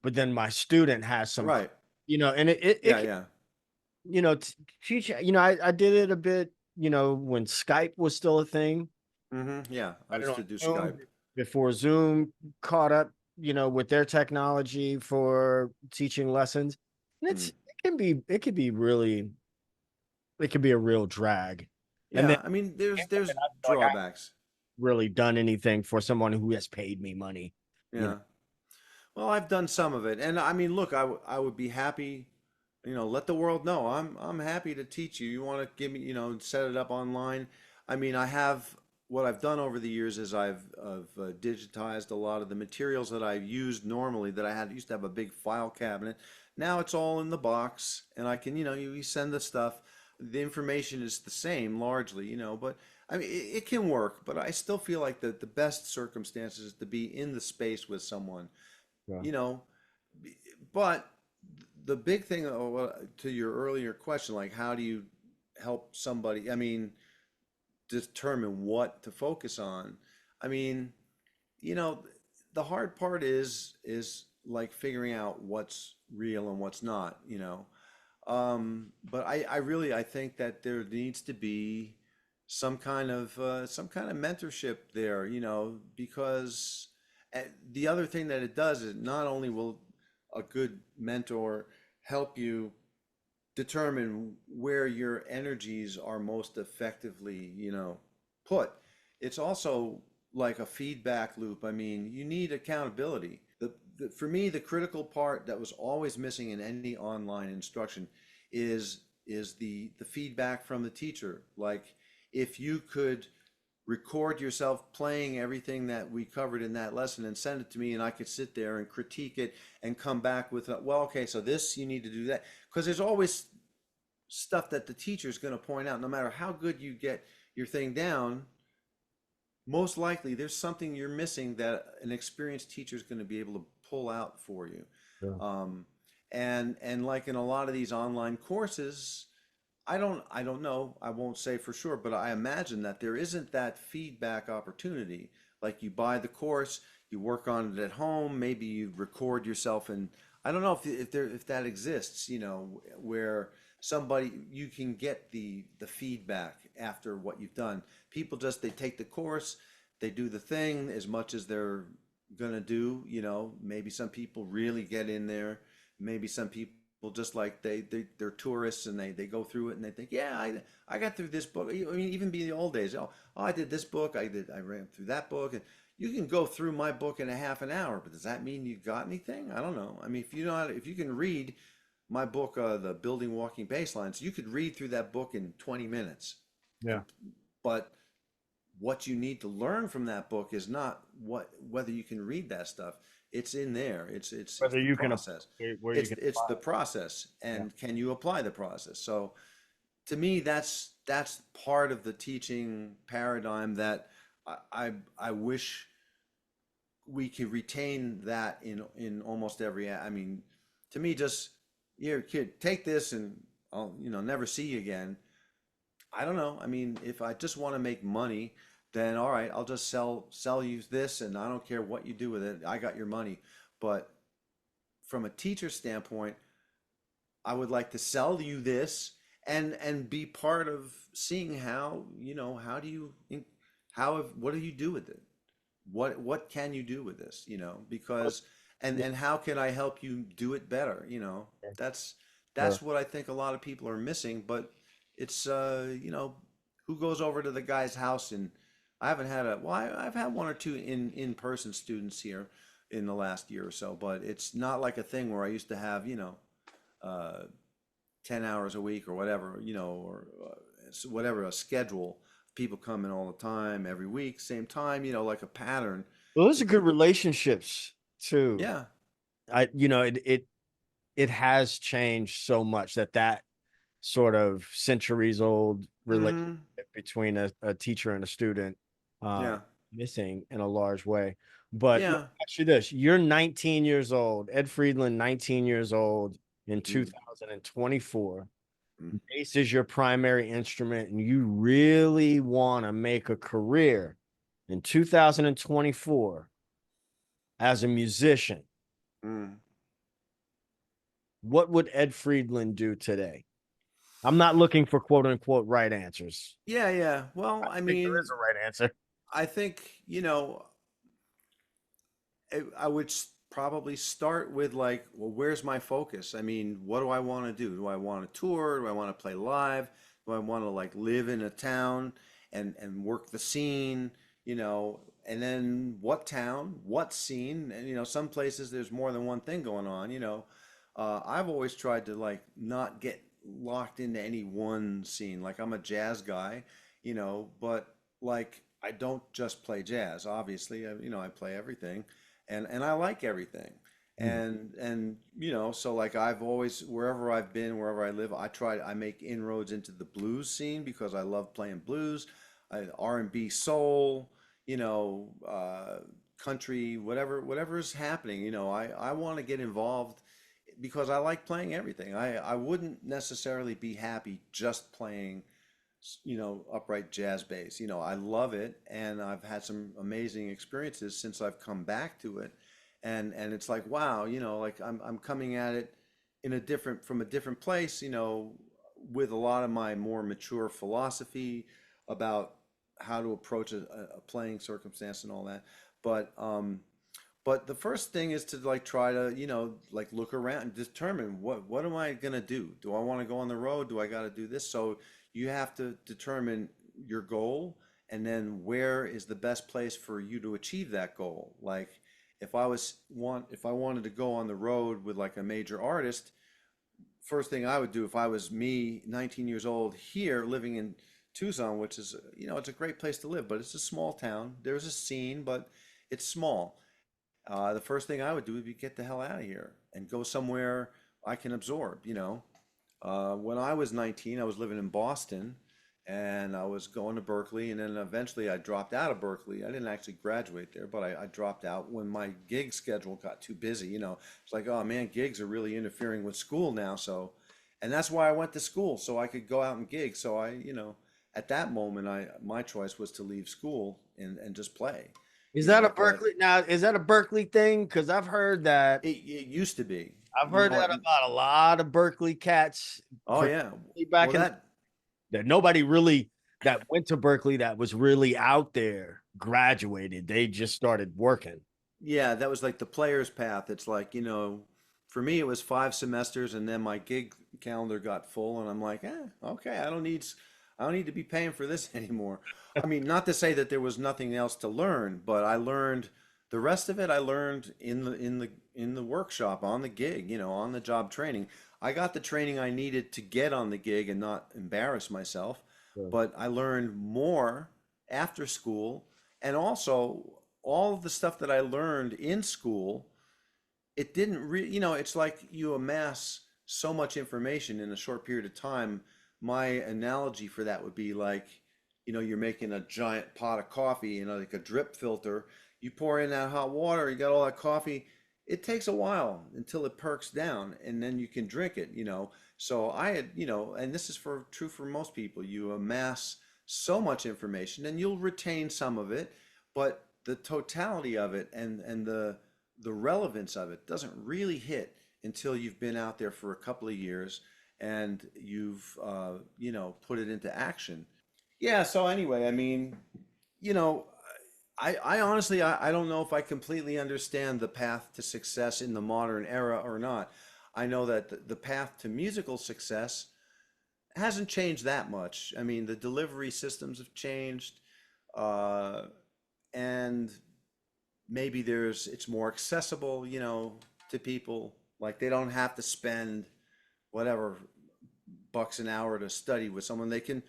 but then my student has some, Right. and it Yeah. can, Yeah. teach, I did it a bit, when Skype was still a thing. Yeah. I I don't used know, to do Zoom, Skype. before Zoom caught up, with their technology for teaching lessons. And Hmm. it can be really, it can be a real drag. And then Yeah. I mean, there's I feel like I haven't drawbacks. really done anything for someone who has paid me money, you know. Yeah. Well, I've done some of it, and I mean, look, I would be happy, let the world know I'm happy to teach you. You want to give me, set it up online. I mean, I have what I've done over the years is I've digitized a lot of the materials that I've used normally that I had used to have a big file cabinet. Now it's all in the box, and I can, you send the stuff. The information is the same largely, but I mean, it can work, but I still feel like the best circumstances is to be in the space with someone Yeah. you know, but the big thing to your earlier question, like how do you help somebody? I mean, determine what to focus on. I mean, you know, the hard part is like figuring out what's real and what's not. But I really I think that there needs to be some kind of mentorship there, because the other thing that it does is not only will a good mentor help you determine where your energies are most effectively, put. It's also like a feedback loop. I mean, you need accountability. For me, the critical part that was always missing in any online instruction is the feedback from the teacher. Like if you could record yourself playing everything that we covered in that lesson and send it to me, and I could sit there and critique it and come back with, well, okay, so this you need to do that, because there's always stuff that the teacher is going to point out. No matter how good you get your thing down, most likely there's something you're missing that an experienced teacher is going to be able to pull out for you. Yeah. Um, and like in a lot of these online courses, I don't know, I won't say for sure, but I imagine that there isn't that feedback opportunity. Like you buy the course, you work on it at home, maybe you record yourself, and I don't know if that exists, where somebody you can get the feedback after what you've done. People just they take the course, they do the thing as much as they're gonna do, maybe some people really get in there, maybe some people just like they're tourists and they go through it and they think, yeah, I got through this book. I mean, even be the old days. I did this book. I ran through that book. And you can go through my book in a half an hour, but does that mean you got anything? I don't know. I mean, if you can read my book, The Building Walking Baselines, you could read through that book in 20 minutes. Yeah. But what you need to learn from that book is not whether you can read that stuff. It's in there. It's Whether the you can process. where you It's can it's apply the process, it. Yeah. and can you apply the process? So to me, that's part of the teaching paradigm that I wish we could retain that in almost every. I mean, to me, just here, kid, take this and I'll never see you again. I don't know. I mean, if I just want to make money, then all right, I'll just sell you this, and I don't care what you do with it. I got your money. But from a teacher standpoint, I would like to sell you this and be part of seeing how, how do you what do you do with it? What can you do with this, because and how can I help you do it better, That's Sure. what I think a lot of people are missing, but it's who goes over to the guy's house, and I haven't had I've had one or two in-person students here in the last year or so, but it's not like a thing where I used to have, uh, 10 hours a week or whatever, or whatever, a schedule. People coming all the time, every week, same time, like a pattern. Well, those are It's, good relationships too. yeah. It has changed so much that sort of centuries old relationship Hmm. between a teacher and a student uh Yeah. missing in a large way. But let me Yeah. ask you this: you're 19 years old, Ed Friedland, 19 years old in Mm, 2024. mm, Bass is your primary instrument, and you really want to make a career in 2024 as a musician. mm. What would Ed Friedland do today? I'm not looking for quote unquote right answers. Yeah, yeah. Well, I I think there mean, is a right answer. I think, I would probably start with like, well, where's my focus? I mean, what do I want to do? Do I want to tour? Do I want to play live? Do I want to like live in a town and work the scene? And then what town, what scene? And some places there's more than one thing going on. I've always tried to like not get locked into any one scene. Like I'm a jazz guy, but like I don't just play jazz. Obviously, I play everything, and I like everything. Mm. And so like I've always, wherever I've been, wherever I live, I make inroads into the blues scene because I love playing blues, R&B, soul, country, whatever is happening. I want to get involved because I like playing everything. I wouldn't necessarily be happy just playing, upright jazz bass. I love it, and I've had some amazing experiences since I've come back to it. And it's like, wow, like I'm coming at it from a different place, with a lot of my more mature philosophy about how to approach a playing circumstance and all that. But but the first thing is to like try to, like look around and determine what am I gonna do? Do I want to go on the road? Do I got to do this? So you have to determine your goal, and then where is the best place for you to achieve that goal. Like if I wanted to go on the road with like a major artist, first thing I would do if I was me, 19 years old here living in Tucson, which is, it's a great place to live, but it's a small town. There's a scene, but it's small. The first thing I would do would be get the hell out of here and go somewhere I can absorb. When I was 19, I was living in Boston and I was going to Berkeley, and then eventually I dropped out of Berkeley. I didn't actually graduate there, but I dropped out when my gig schedule got too busy. It's like, oh man, gigs are really interfering with school now. So, and that's why I went to school so I could go out and gig. So at that moment, my choice was to leave school and just play. Is that a But Berkeley now? Is that a Berkeley thing? Because it used to be. I've heard that about a lot of Berkeley cats. Oh yeah. Well, Back in that nobody really that went to Berkeley that was really out there graduated. They just started working. yeah, that was like the player's path. It's like, for me it was 5 semesters, and then my gig calendar got full, and I'm like, okay, I don't need to be paying for this anymore. I mean, not to say that there was nothing else to learn, but I learned the rest of it. I learned in the workshop, on the gig, on the job training. I got the training I needed to get on the gig and not embarrass myself, Sure. but I learned more after school, and also all of the stuff that I learned in school, it didn't it's like you amass so much information in a short period of time. My analogy for that would be like, you're making a giant pot of coffee, like a drip filter. You pour in that hot water, you got all that coffee. It takes a while until it perks down, and then you can drink it. So I had, and this is true for most people. You amass so much information and you'll retain some of it, but the totality of it and the relevance of it doesn't really hit until you've been out there for a couple of years and you've put it into action. Yeah, so anyway, I mean, you know, I honestly I don't know if I completely understand the path to success in the modern era or not. I know that the path to musical success hasn't changed that much. I mean, the delivery systems have changed, uh, and maybe it's more accessible, to people. Like they don't have to spend whatever bucks an hour to study with someone. They can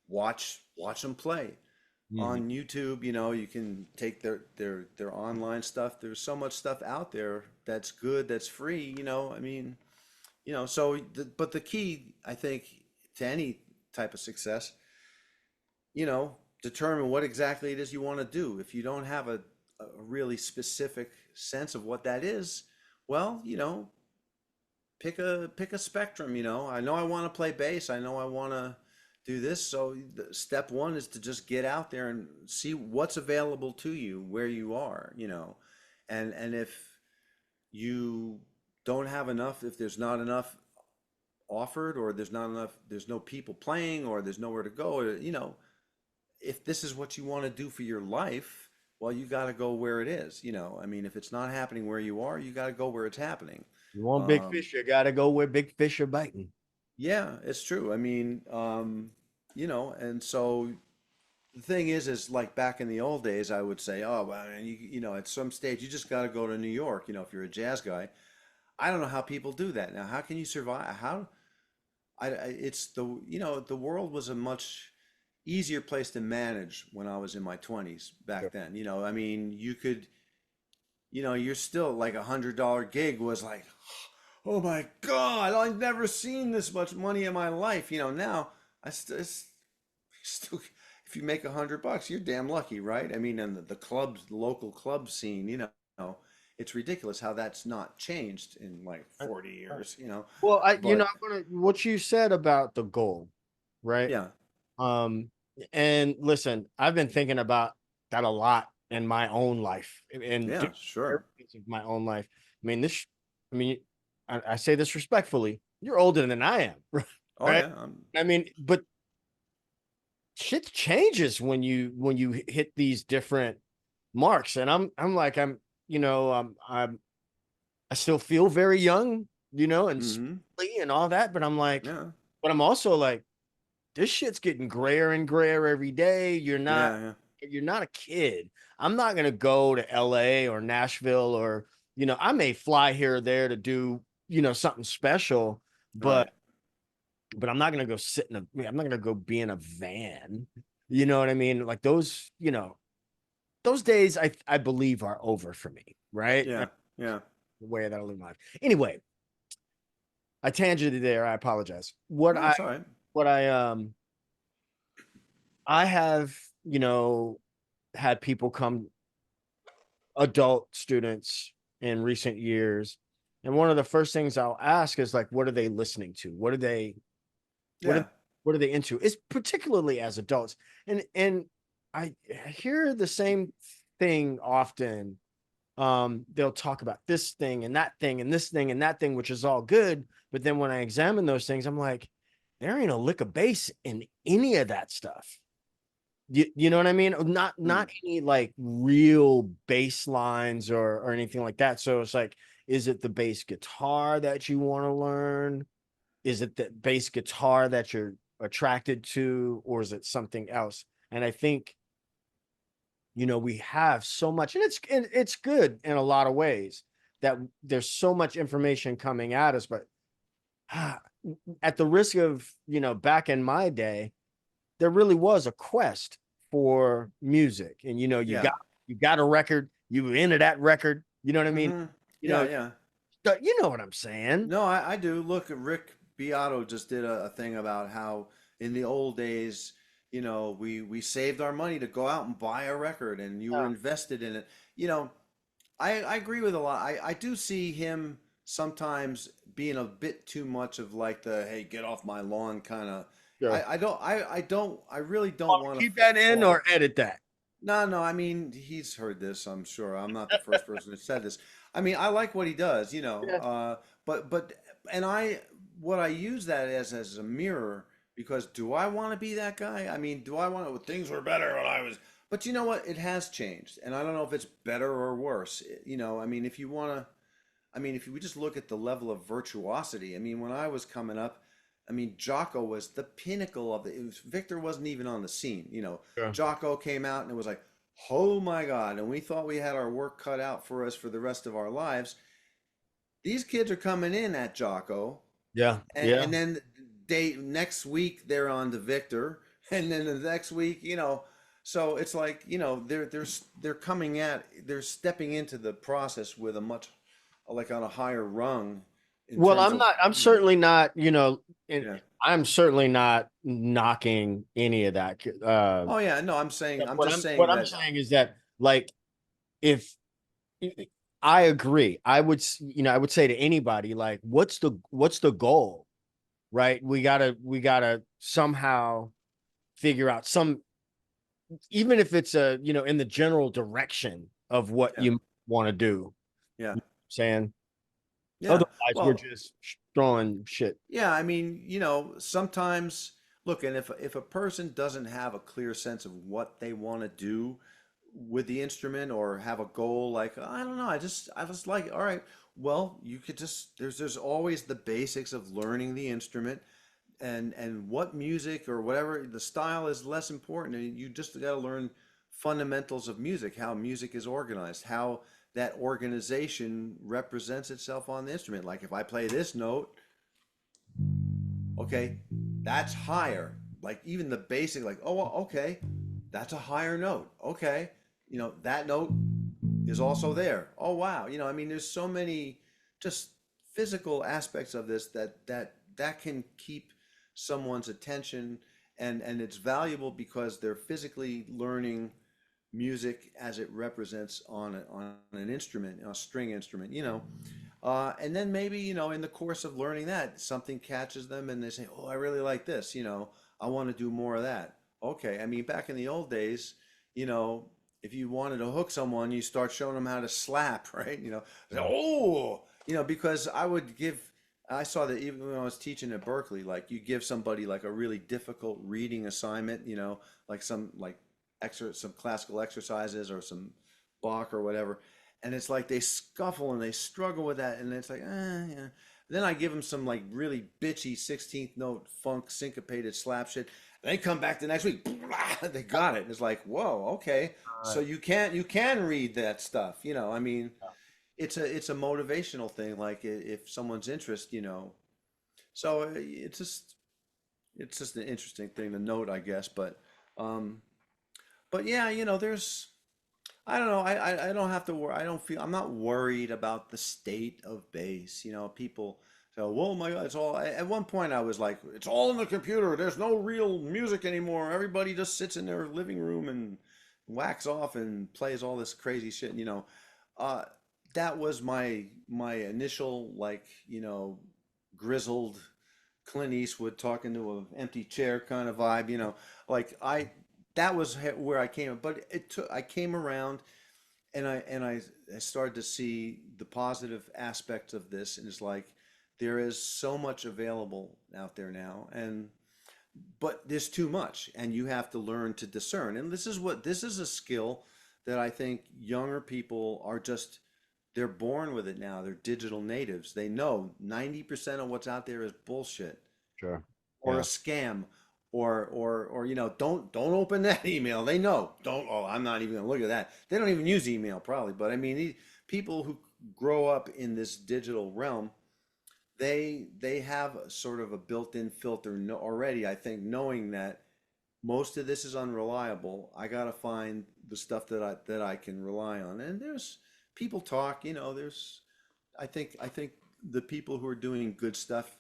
watch them play Mhm. on YouTube. You can take their online stuff. There's so much stuff out there that's good, that's free. I mean, but the key, I think, to any type of success, determine what exactly it is you want to do. If you don't have a really specific sense of what that is, well, pick a spectrum. I know I want to play bass. I know I want to do this. So step one is to just get out there and see what's available to you where you are. And if you don't have enough, if there's not enough offered, or there's no people playing, or there's nowhere to go, if this is what you want to do for your life, well, you got to go where it is. I mean, if it's not happening where you are, you got to go where it's happening. You want big Um, fish, you got to go where big fish are biting. yeah, it's true. I mean, and so the thing is like back in the old days, I would say, oh, well, and at some stage, you just got to go to New York. If you're a jazz guy, I don't know how people do that now. How can you survive? It's the world was a much easier place to manage when I was in my 20s back Sure. then. I mean, you could, you're still like $100 gig was like, oh my God, I've never seen this much money in my life. Now still, if you make $100, you're damn lucky, right? I mean, and the clubs, the local club scene, it's ridiculous how that's not changed in like 40 years. Well, But I'm gonna what you said about the goal, right? yeah, Um, and listen, I've been thinking about that a lot in my own life, and yeah, different sure. areas of my own life. I mean, I mean, I say this respectfully. You're older than I am, Oh right? yeah, I mean, but shit changes when you hit these different marks, and I'm like I still feel very young, and mm-hmm. sprightly and all that, but I'm like, Yeah, but I'm also like, this shit's getting grayer and grayer every day. yeah, yeah. You're not a kid. I'm not gonna go to LA or Nashville or I may fly here or there to do, something special, but Right. but I'm not gonna go sit in I'm not gonna go be in a van. You know what I mean? Like those, those days I believe are over for me, right? Yeah, yeah. The way that I live my life. Anyway, I tangented there. I apologize. No, it's all right. What I have, had people come, adult students in recent years, and one of the first things I'll ask is like, what are they listening to? What are Yeah, what are they into? It's particularly as adults. And I hear the same thing often. They'll talk about this thing and that thing and this thing and that thing, which is all good. But then when I examine those things, I'm like, there ain't a lick of bass in any of that stuff. You know what I mean? Not mm, any like real bass lines or anything like that. So it's like, is it the bass guitar that you want to learn? Is it the bass guitar that you're attracted to, or is it something else? And I think, we have so much, and it's good in a lot of ways that there's so much information coming at us, but at the risk of, back in my day, there really was a quest for music. And yeah. you got a record, you were into that record, you know what I mean? Mm-hmm. You Yeah, know, yeah. you know what I'm saying? No, I do. Look, Rick Beato just did a thing about how in the old days, we saved our money to go out and buy a record and you were Yeah. invested in it. You know, I agree with a lot. I do see him sometimes being a bit too much of like the hey, get off my lawn kind of. Sure. I really don't Want want to to keep that in or fall. edit that? No, no, I mean, he's heard this, I'm sure. I'm not the first person who said this. I mean, I like what he does, Yeah. but and what I use that as a mirror because do I want to be that guy? I mean, do I want to, things were better when I was, but you know what? It has changed. And I don't know if it's better or worse. I mean, if you want to, I mean, if you would just look at the level of virtuosity, I mean, when I was coming up, I mean, Jocko was the pinnacle of Victor wasn't even on the scene. Sure. Jocko came out and it was like, oh my God. And we thought we had our work cut out for us for the rest of our lives. These kids are coming in at Jocko, Yeah. and Yeah. then next week they're on to Victor, and then the next week, so it's like, they're coming they're stepping into the process with a much like on a higher rung in Well, terms of I'm certainly not, and yeah. I'm certainly not knocking any of that. Oh yeah, no, I'm just What saying I'm that saying is that, like, if I agree, I would say to anybody, like, what's the goal, right? We gotta somehow figure out even if it's in the general direction of what yeah, you want to do. yeah, You know what I'm saying, yeah. otherwise we're Well, just throwing shit. yeah, I mean, sometimes look, and if a person doesn't have a clear sense of what they want to do with the instrument or have a goal, like I don't know, I just like, all right, well, you could just there's always the basics of learning the instrument and what music or whatever the style is less important. And you just got to learn fundamentals of music, how music is organized, how that organization represents itself on the instrument. Like if I play this note, okay, that's higher. Like even the basic, like, oh, well, okay, that's a higher note. Okay, that note is also there. Oh, wow. I mean, there's so many just physical aspects of this that can keep someone's attention, and it's valuable because they're physically learning music as it represents on an instrument, a string instrument, and then maybe, in the course of learning that, something catches them and they say, oh, I really like this, I want to do more of that. Okay. I mean, back in the old days, you know, if you wanted to hook someone, you start showing them how to slap, right? Oh, because I saw that even when I was teaching at Berkeley, like you give somebody like a really difficult reading assignment, like some classical exercises or some Bach or whatever, and it's like they scuffle and they struggle with that, and it's like, yeah. Then I give them some like really bitchy 16th note funk syncopated slap shit. They come back the next week, they got it. It's like, whoa, okay. So you can read that stuff, I mean, it's a motivational thing. Like if someone's interest, so it's just. it's just an interesting thing to note, I guess. Um, but yeah, you know, there's I don't know. I don't have to worry. I don't feel. I'm not worried about the state of bass. You know, people say, "Well, my God, it's all." At one point, I was like, "It's all in the computer. There's no real music anymore. Everybody just sits in their living room and whacks off and plays all this crazy shit." You know, uh, that was my initial like grizzled Clint Eastwood talking to an empty chair kind of vibe. You know, like I that was where I came. But it took. I came around and I started to see the positive aspects of this, and it's like there is so much available out there now, and but there's too much, and you have to learn to discern. And this is a skill that I think younger people are just they're born with it now. They're digital natives. They know 90% of what's out there is bullshit Sure. or a Yeah. scam or don't open that email. They know. Don't oh, I'm not even gonna look at that. They don't even use email probably, but I mean people who grow up in this digital realm, they have sort of a built-in filter already, I think, knowing that most of this is unreliable. I got to find the stuff that I can rely on. And there's people talk, there's I think the people who are doing good stuff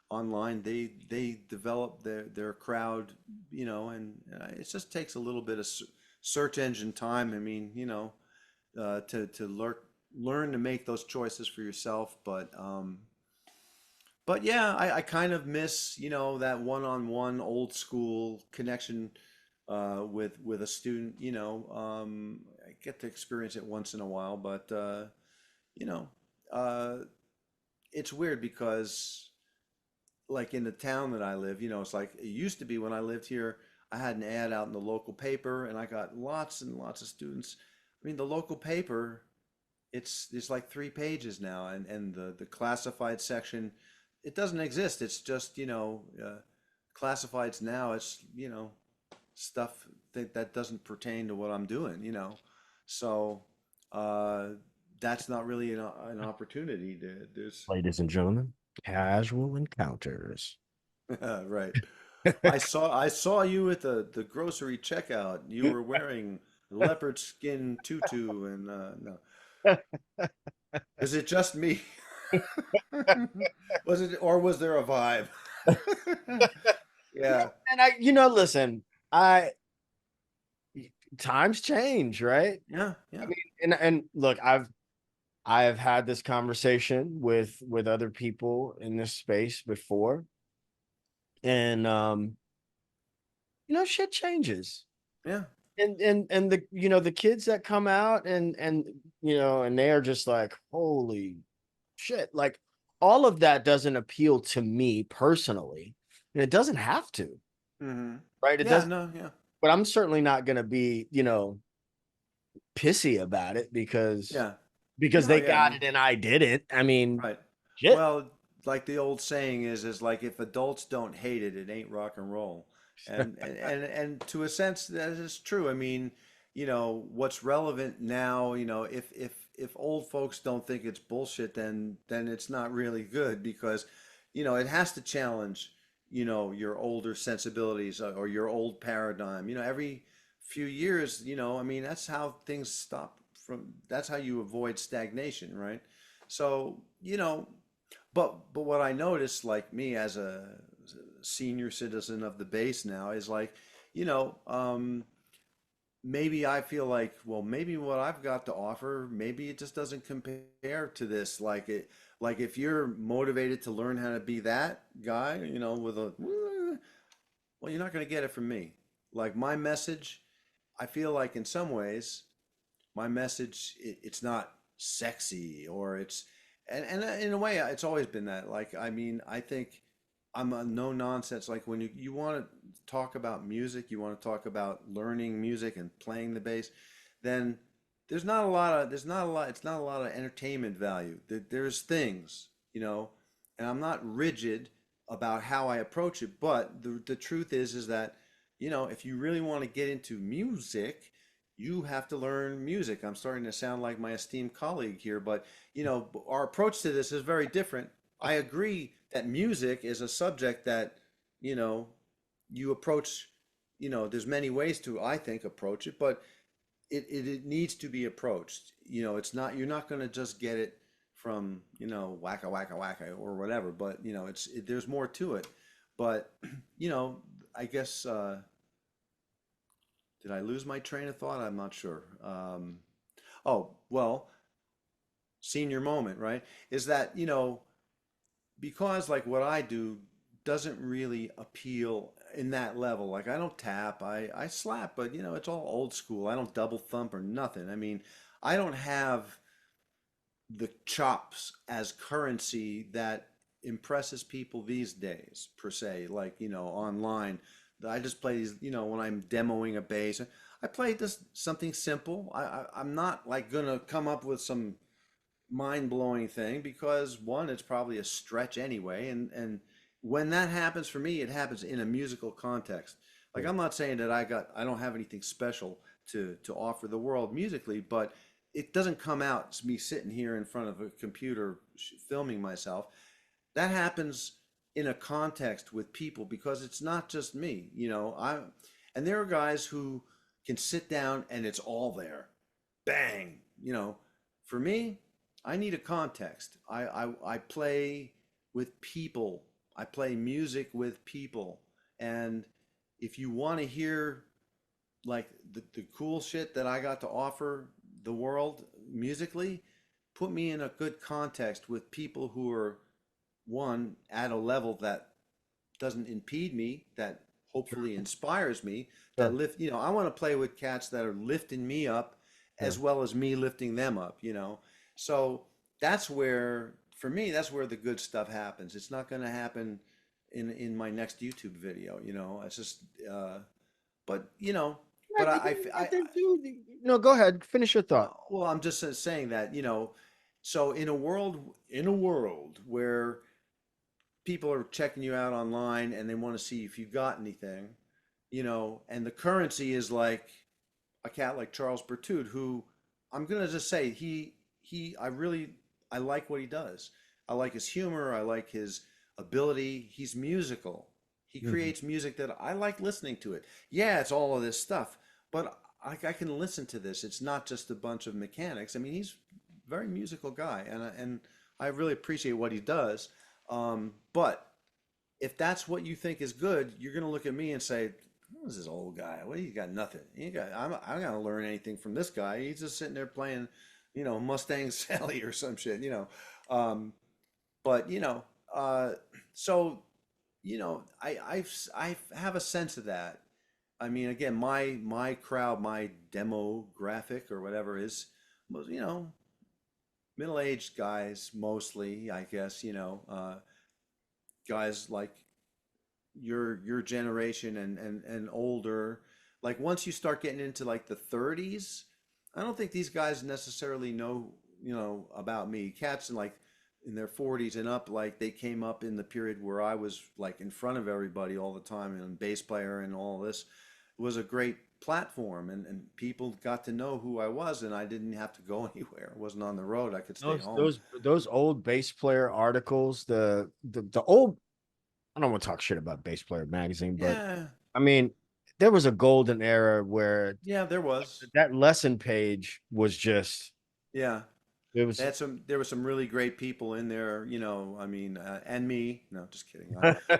online, they develop their crowd, and it just takes a little bit of search engine time. I mean, to learn to make those choices for yourself. But yeah, I kind of miss, that one-on-one old school connection with a student. I get to experience it once in a while, but you know, uh, it's weird because like in the town that I live, it's like it used to be when I lived here, I had an ad out in the local paper and I got lots and lots of students. I mean, the local paper, it's like 3 pages now, and the classified section, it doesn't exist. It's just, classifieds now, it's, stuff that doesn't pertain to what I'm doing. So, uh, that's not really an opportunity to, there's, Ladies and gentlemen, casual encounters. right. I saw you at the grocery checkout. You were wearing leopard skin tutu and no. Is it just me? Was it or was there a vibe? Yeah, Yeah. and listen, I times change, right? Yeah, I yeah. mean, and look, I've had this conversation with other people in this space before, and shit changes. Yeah. And the the kids that come out and they are just like, holy shit, like all of that doesn't appeal to me personally, and it doesn't have to, Hmm. right? It Yeah, does, no, yeah. but I'm certainly not going to be pissy about it because Yeah. No, they yeah, I got mean, it and I didn't. I mean, right. shit. Well, like the old saying is like if adults don't hate it, it ain't rock and roll. And to a sense that is true. I mean, what's relevant now, if old folks don't think it's bullshit, then it's not really good because, it has to challenge, your older sensibilities or your old paradigm. Every few years, I mean, that's how things stop that's how you avoid stagnation, right? So, but what I noticed, like me as a senior citizen of the base now, is like, you know, um, maybe I feel like, well, maybe what I've got to offer, maybe it just doesn't compare to this. Like if you're motivated to learn how to be that guy, with a, well, you're not going to get it from me. Like my message, I feel like in some ways my message it's not sexy or it's and in a way it's always been that. Like I mean, I think I'm a no nonsense. Like when you want to talk about music, you want to talk about learning music and playing the bass, then there's not a lot it's not a lot of entertainment value. There's things, and I'm not rigid about how I approach it, but the truth is that, if you really want to get into music, you have to learn music. I'm starting to sound like my esteemed colleague here, but our approach to this is very different. I agree that music is a subject that, you know, you approach, there's many ways to, I think, approach it, but it needs to be approached. It's not, you're not going to just get it from, wacka, wacka, wacka or whatever, but, there's more to it. But, I guess, did I lose my train of thought? I'm not sure. Oh, well, senior moment, right? Is that, because like what I do doesn't really appeal in that level. Like I don't tap, I slap, but it's all old school. I don't double thump or nothing. I mean, I don't have the chops as currency that impresses people these days per se, like online. I just play these, when I'm demoing a bass, I play just something simple. I'm not like gonna come up with some mind-blowing thing because one, it's probably a stretch anyway, and when that happens for me, it happens in a musical context. Like I'm not saying that I don't have anything special to offer the world musically, but it doesn't come out it's me sitting here in front of a computer filming myself. That happens in a context with people because it's not just me, and there are guys who can sit down and it's all there, bang, for me, I need a context. I play with people. I play music with people. And if you want to hear like the cool shit that I got to offer the world musically, put me in a good context with people who are one at a level that doesn't impede me, that hopefully inspires me, that Sure. lift, I want to play with cats that are lifting me up Yeah. as well as me lifting them up. So that's where, for me, that's where the good stuff happens. It's not going to happen in my next YouTube video. It's just, but, I but think, I no, go ahead. Finish your thought. well, I'm just saying that, so in a world where people are checking you out online and they want to see if you got anything, and the currency is like a cat like Charles Berthoud, who I'm gonna just say I like what he does. I like his humor. I like his ability. He's musical. He Mhm. creates music that I like listening to it. Yeah, it's all of this stuff, but I can listen to this. It's not just a bunch of mechanics. I mean, he's a very musical guy, and I really appreciate what he does. But if that's what you think is good, you're gonna look at me and say, "Who's this old guy? What he got nothing. I'm not gonna learn anything from this guy. He's just sitting there playing, Mustang Sally or some shit." Um, but so I have a sense of that. I mean, again, my crowd, my demographic or whatever is, middle-aged guys mostly, I guess. Guys like your generation and older. Like once you start getting into like the 30s, I don't think these guys necessarily know, about me. Cats in their 40s and up, like they came up in the period where I was like in front of everybody all the time and bass player and all this. It was a great platform, and people got to know who I was, and I didn't have to go anywhere. I wasn't on the road. I could stay Those home. those those old bass player articles, the old, I don't want to talk shit about Bass Player magazine, but Yeah, I mean, there was a golden era where yeah, there was. that lesson page was just, Yeah. it was There were some really great people in there, I mean, and me. No, just kidding.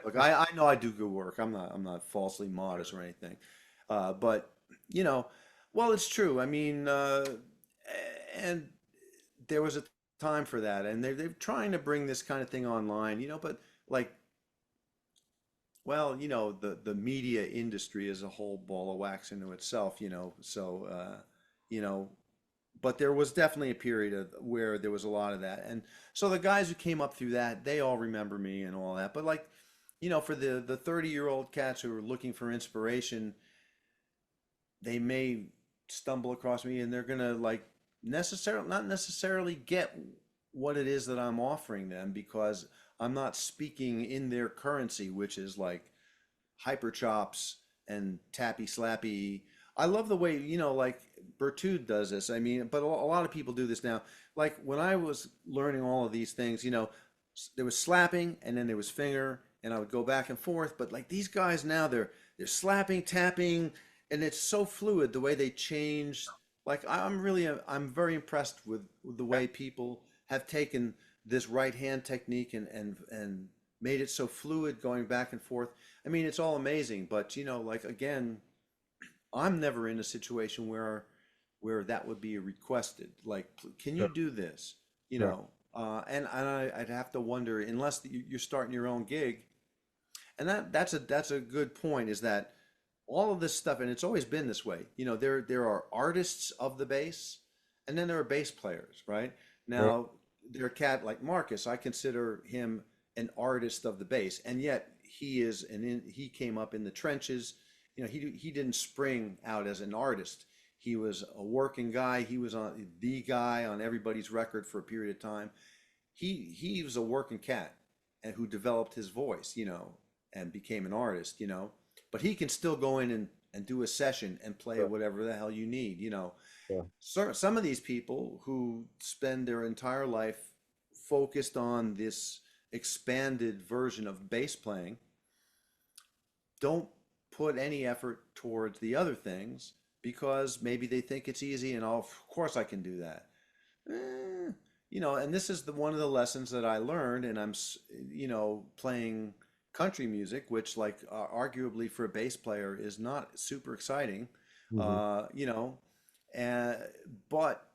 Look, I know I do good work. I'm not falsely modest or anything. But you know, well, it's true. I mean, and there was a time for that, and they're trying to bring this kind of thing online, but like, well, the media industry is a whole ball of wax into itself. So you know, but there was definitely a period where there was a lot of that. And so the guys who came up through that, they all remember me and all that. But like, for the 30-year-old cats who are looking for inspiration, they may stumble across me and they're gonna like necessarily not necessarily get what it is that I'm offering them because I'm not speaking in their currency, which is like hyper chops and tappy slappy. I love the way, like Bertude does this. I mean, but a lot of people do this now. Like when I was learning all of these things, there was slapping and then there was finger and I would go back and forth. But like these guys now, they're slapping, tapping, and it's so fluid the way they change. Like I'm very impressed with the way people have taken this right hand technique and made it so fluid going back and forth. I mean, it's all amazing, but like again, I'm never in a situation where that would be requested. Like, can you Sure. do this? Sure. I'd have to wonder unless you're starting your own gig, and that's a good point. Is that all of this stuff, and it's always been this way. There are artists of the bass, and then there are bass players, right? Right. Now, there are cat like Marcus. I consider him an artist of the bass, and yet he came up in the trenches. He didn't spring out as an artist. He was a working guy. He was on the guy on everybody's record for a period of time. He was a working cat and who developed his voice, and became an artist, but he can still go in and do a session and play Sure. whatever the hell you need. Sure. Some of these people who spend their entire life focused on this expanded version of bass playing don't put any effort towards the other things because maybe they think it's easy and, oh, of course I can do that. And this is one of the lessons that I learned, and playing country music, which like arguably for a bass player is not super exciting, Hmm. uh, you know, and but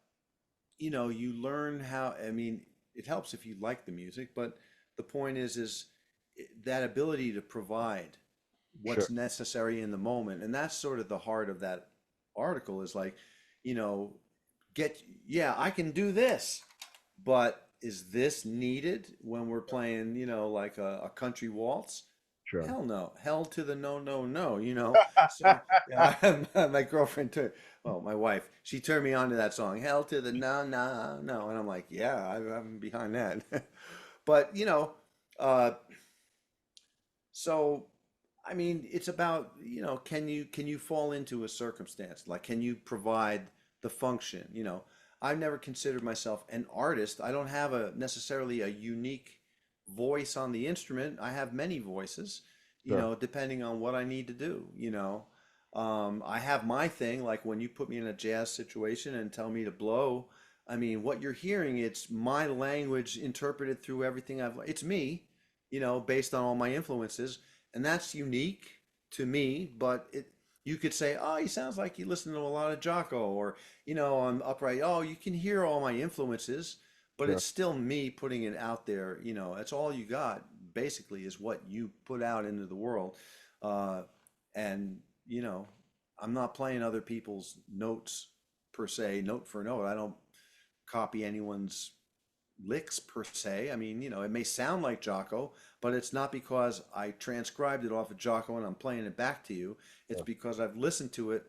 you learn how. I mean, it helps if you like the music, but the point is that ability to provide Sure. what's necessary in the moment, and that's sort of the heart of that article. Is like, you know, yeah, I can do this, but is this needed when we're playing, like a country waltz? Sure. Hell no. Hell to the no, no, no. So yeah, my girlfriend turned, well, my wife, she turned me on to that song, Hell to the no, no, no. And I'm like, yeah, I'm behind that. But, uh, so I mean, it's about, can you fall into a circumstance? Like, can you provide the function? I've never considered myself an artist. I don't have a necessarily a unique voice on the instrument. I have many voices, Sure. depending on what I need to do. I have my thing, like when you put me in a jazz situation and tell me to blow, I mean, what you're hearing, it's my language interpreted through everything it's me, based on all my influences, and that's unique to me. But you could say, oh, he sounds like you listen to a lot of Jocko, or on Upright. Oh, you can hear all my influences, but Sure. it's still me putting it out there. That's all you got. Basically, is what you put out into the world, uh, and I'm not playing other people's notes per se, note for note. I don't copy anyone's licks per se. I mean, it may sound like Jocko, but it's not because I transcribed it off of Jocko and I'm playing it back to you. It's Sure. because I've listened to it,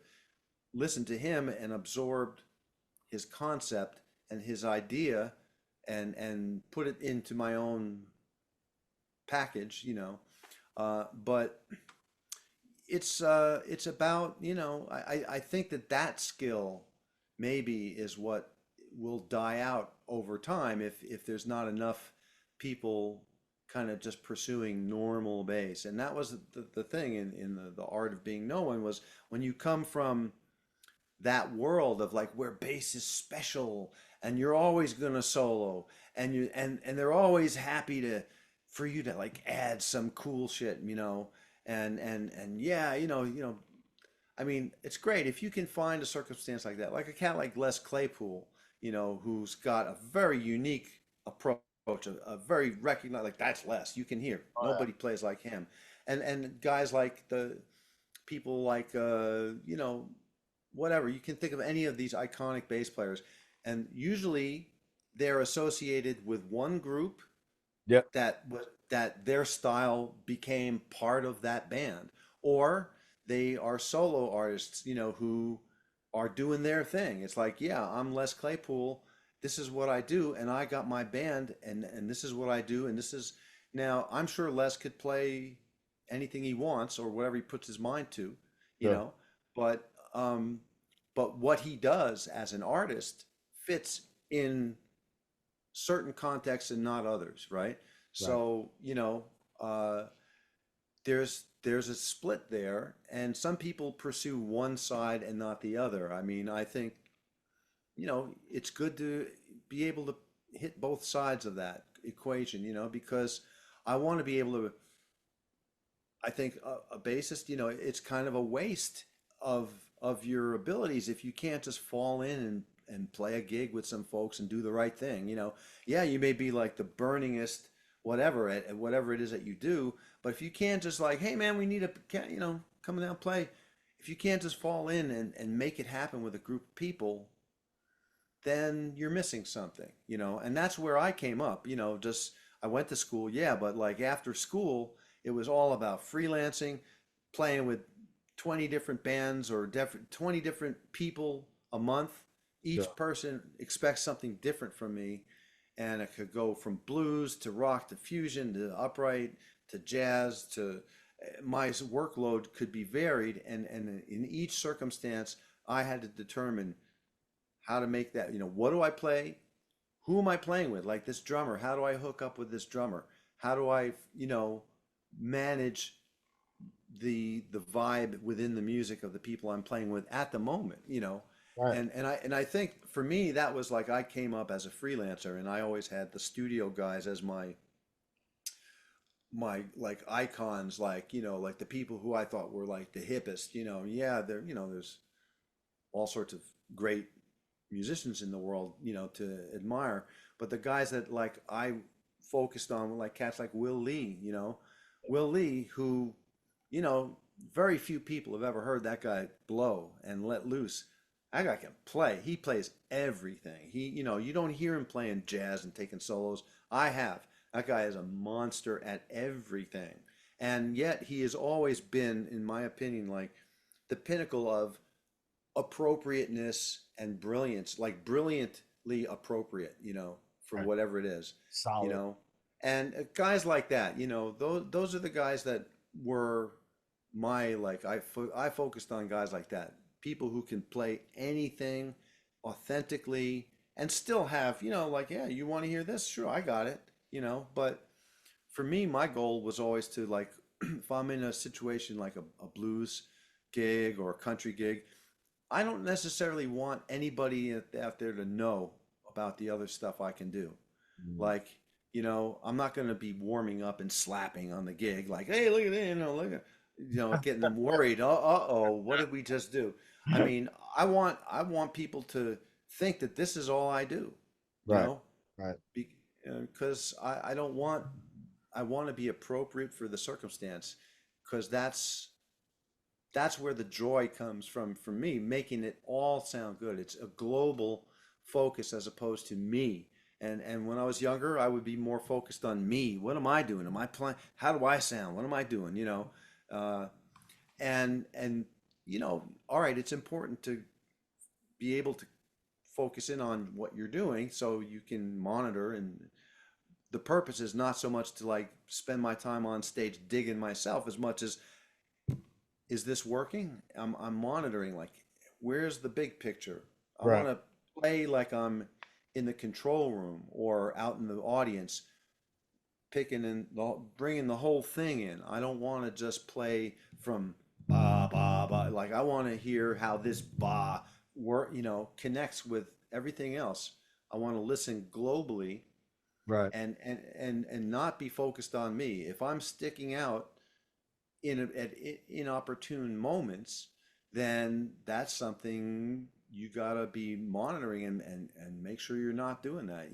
listened to him and absorbed his concept and his idea and put it into my own package. But it's about, I think that skill maybe is what will die out over time if there's not enough people kind of just pursuing normal bass. And that was the thing in the art of being no one, was when you come from that world of like where bass is special and you're always gonna solo, and they're always happy to for you to like add some cool shit, and yeah, I mean, it's great if you can find a circumstance like that, like a cat like Les Claypool, who's got a very unique approach, a very recognized, like that's Les. You can hear Oh, nobody plays like him, and guys like the people like whatever, you can think of any of these iconic bass players, and usually they're associated with one group yeah. Yep. that their style became part of that band, or they are solo artists, who are doing their thing. It's like, yeah, I'm Les Claypool. This is what I do, and I got my band, and this is what I do, and this is now. I'm sure Les could play anything he wants or whatever he puts his mind to, you Sure. know. But what he does as an artist fits in certain contexts and not others, right? Right. So, uh, there's a split there, and some people pursue one side and not the other. I mean, I think, it's good to be able to hit both sides of that equation, because I want to be able to, I think a bassist, it's kind of a waste of of your abilities if you can't just fall in and play a gig with some folks and do the right thing. Yeah, you may be like the burningest whatever at whatever it is that you do, but if you can't just like, hey man, we need a, come down play. If you can't just fall in and make it happen with a group of people, then you're missing something, and that's where I came up, just I went to school, yeah, but like after school, it was all about freelancing, playing with 20 different bands or 20 different people a month. Yeah. Each person expects something different from me, and it could go from blues to rock to fusion to upright to jazz to my workload could be varied, and in each circumstance, I had to determine how to make that, what do I play? Who am I playing with? Like this drummer, how do I hook up with this drummer? How do I, manage the vibe within the music of the people I'm playing with at the moment, Right. and I think for me that was like I came up as a freelancer and I always had the studio guys as my like icons, like like the people who I thought were like the hippest, yeah, there, there's all sorts of great musicians in the world, to admire. But the guys that like I focused on were like cats like Will Lee, Will Lee, who, you know, very few people have ever heard that guy blow and let loose. That guy can play. He plays everything. You don't hear him playing jazz and taking solos. I have. That guy is a monster at everything. And yet he has always been, in my opinion, like the pinnacle of appropriateness and brilliance, like brilliantly appropriate, for Right. whatever it is, you Solid. know. And guys like that, those are the guys that were my like I focused on guys like that, people who can play anything authentically and still have, like, yeah, you want to hear this? Sure, I got it, but for me, my goal was always to like, if I'm in a situation like a blues gig or a country gig, I don't necessarily want anybody out there to know about the other stuff I can do. Mm. Like, I'm not going to be warming up and slapping on the gig, like, hey, look at that, look at, getting them worried. Uh-oh, what did we just do? I mean, I want people to think that this is all I do, you Right. know, Right. because I don't want, I want to be appropriate for the circumstance, because that's where the joy comes from for me, making it all sound good. It's a global focus as opposed to me. And when I was younger, I would be more focused on me. What am I doing? Am I playing? How do I sound? What am I doing? Uh, and all right, it's important to be able to focus in on what you're doing so you can monitor. And the purpose is not so much to like spend my time on stage digging myself as much as, is this working? I'm monitoring, like, where's the big picture? I want Right. to play like I'm in the control room or out in the audience, picking and bringing the whole thing in. I don't want to just play from ba ba ba. Like I want to hear how this ba work, connects with everything else. I want to listen globally Right. and not be focused on me. If I'm sticking out at inopportune moments, then that's something you gotta be monitoring and make sure you're not doing that.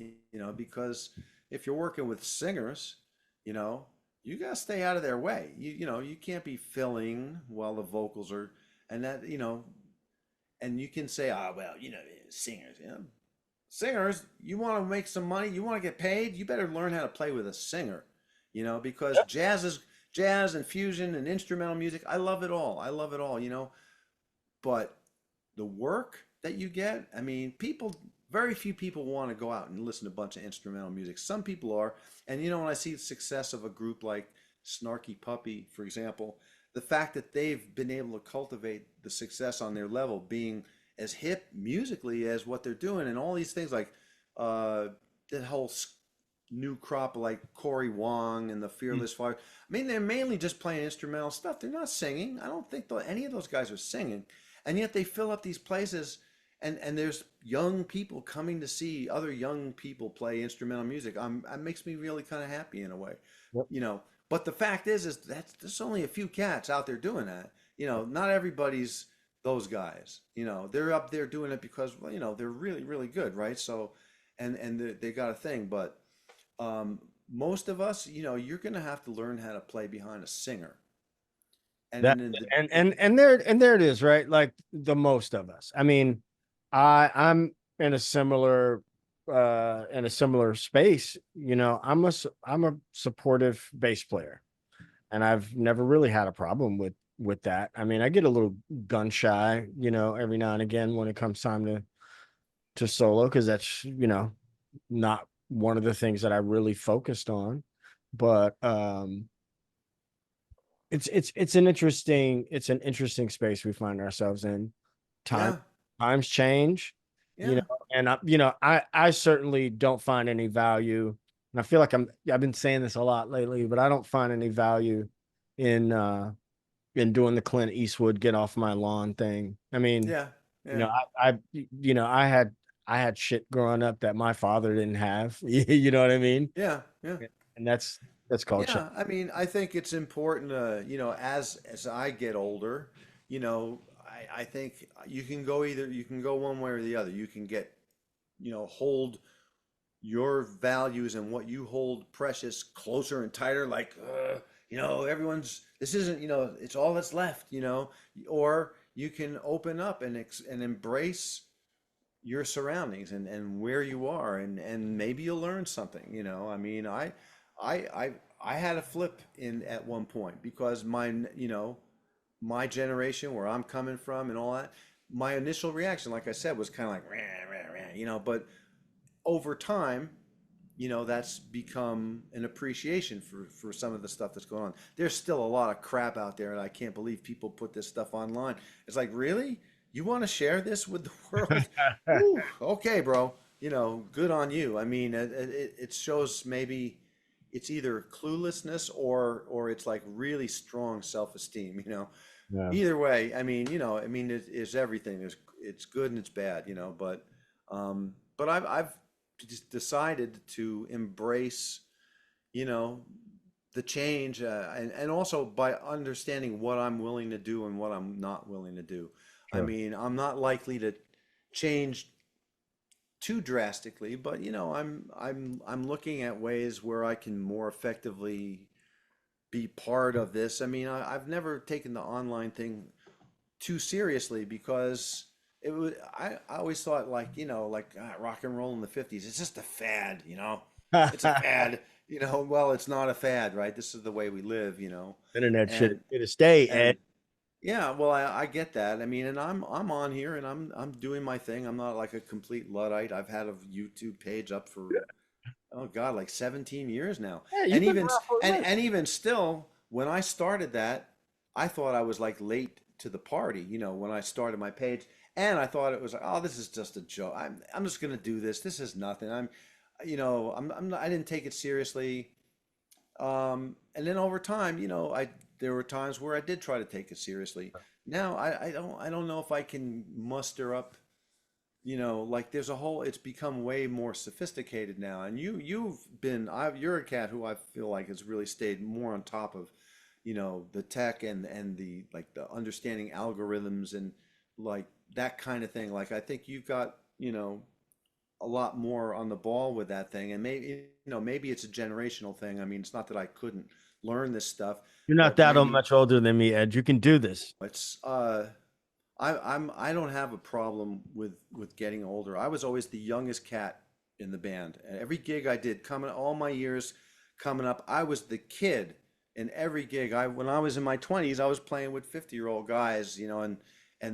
Because if you're working with singers, you know, you gotta stay out of their way. You can't be filling while the vocals are, and that, and you can say, ah, well, singers, singers, you want to make some money, you want to get paid, you better learn how to play with a singer, because jazz and fusion and instrumental music, I love it all. I love it all, but the work that you get, I mean, very few people want to go out and listen to a bunch of instrumental music. Some people are, and when I see the success of a group like Snarky Puppy, for example, the fact that they've been able to cultivate the success on their level, being as hip musically as what they're doing, and all these things like uh, the whole new crop like Corey Wong and the Mm. Fearless Fire. I mean, they're mainly just playing instrumental stuff. They're not singing. I don't think any of those guys are singing, and yet they fill up these places. And there's young people coming to see other young people play instrumental music. That makes me really kind of happy in a way, Yep. you know. But the fact is that there's only a few cats out there doing that. You know, not everybody's those guys. You know, they're up there doing it because, well, you know, they're really, really good, right? So, and they got a thing. But most of us, you know, you're gonna have to learn how to play behind a singer. And That then and there it is, right? Like the most of us. I mean, I'm in a similar space. You know, I'm a supportive bass player, and I've never really had a problem with that. I mean, I get a little gun shy, you know, every now and again when it comes time to solo, because that's, you know, not one of the things that I really focused on. But it's an interesting space we find ourselves in. Time yeah, times change, you know, yeah, and I certainly don't find any value, and I feel like I've been saying this a lot lately, but I don't find any value in in doing the Clint Eastwood get off my lawn thing. I mean, yeah, you yeah, know, I you know, I had shit growing up that my father didn't have. You know what I mean? yeah, yeah. And that's called change. Yeah, I mean, I think it's important you know, as I get older, you know, I think you can go one way or the other. You can get, you know, hold your values and what you hold precious closer and tighter, like, you know, this isn't, you know, it's all that's left, you know, or you can open up and embrace your surroundings and where you are and maybe you'll learn something, you know. I mean, I I I had a flip in at one point because you know, my generation where I'm coming from and all that, my initial reaction, like I said, was kind of like rah, rah, rah, you know, but over time, you know, that's become an appreciation for some of the stuff that's going on. There's still a lot of crap out there, and I can't believe people put this stuff online. It's like, really? You want to share this with the world? Woo, okay, bro. You know, good on you. I mean, it shows maybe it's either cluelessness or it's like really strong self-esteem, you know. Yeah. Either way, I mean, you know, I mean, it's everything. It's good and it's bad, you know, but I've just decided to embrace, you know, the change, and also by understanding what I'm willing to do and what I'm not willing to do. I Sure. mean, I'm not likely to change too drastically, but you know, I'm looking at ways where I can more effectively be part of this. I mean, I've never taken the online thing too seriously because I always thought like, you know, like rock and roll in the 50s, it's just a fad, you know. It's a fad, you know. Well, it's not a fad, right? This is the way we live, you know. Internet shit And here to stay, Ed. and yeah, well, I get that. I mean, and I'm on here and I'm doing my thing. I'm not like a complete Luddite. I've had a YouTube page up for, oh God, like 17 years now. Yeah, you've And been even around for a minute. and even still, when I started that, I thought I was like late to the party, you know, when I started my page. And I thought it was like, oh, this is just a joke. I'm just gonna do this. This is nothing. You know, I'm not, I didn't take it seriously. And then over time, you know, there were times where I did try to take it seriously. Now I don't know if I can muster up, you know, like there's a whole, it's become way more sophisticated now. And you're a cat who I feel like has really stayed more on top of, you know, the tech and the, like the understanding algorithms and like that kind of thing. Like I think you've got, you know, a lot more on the ball with that thing. And maybe, you know, maybe it's a generational thing. I mean, it's not that I couldn't learn this stuff, You're not but that maybe much older than me, Ed. You can do this. it's I don't have a problem with getting older. I was always the youngest cat in the band. And every gig I did, coming all my years coming up, I was the kid in every gig. I When I was in my 20s, I was playing with 50-year-old guys, you know, and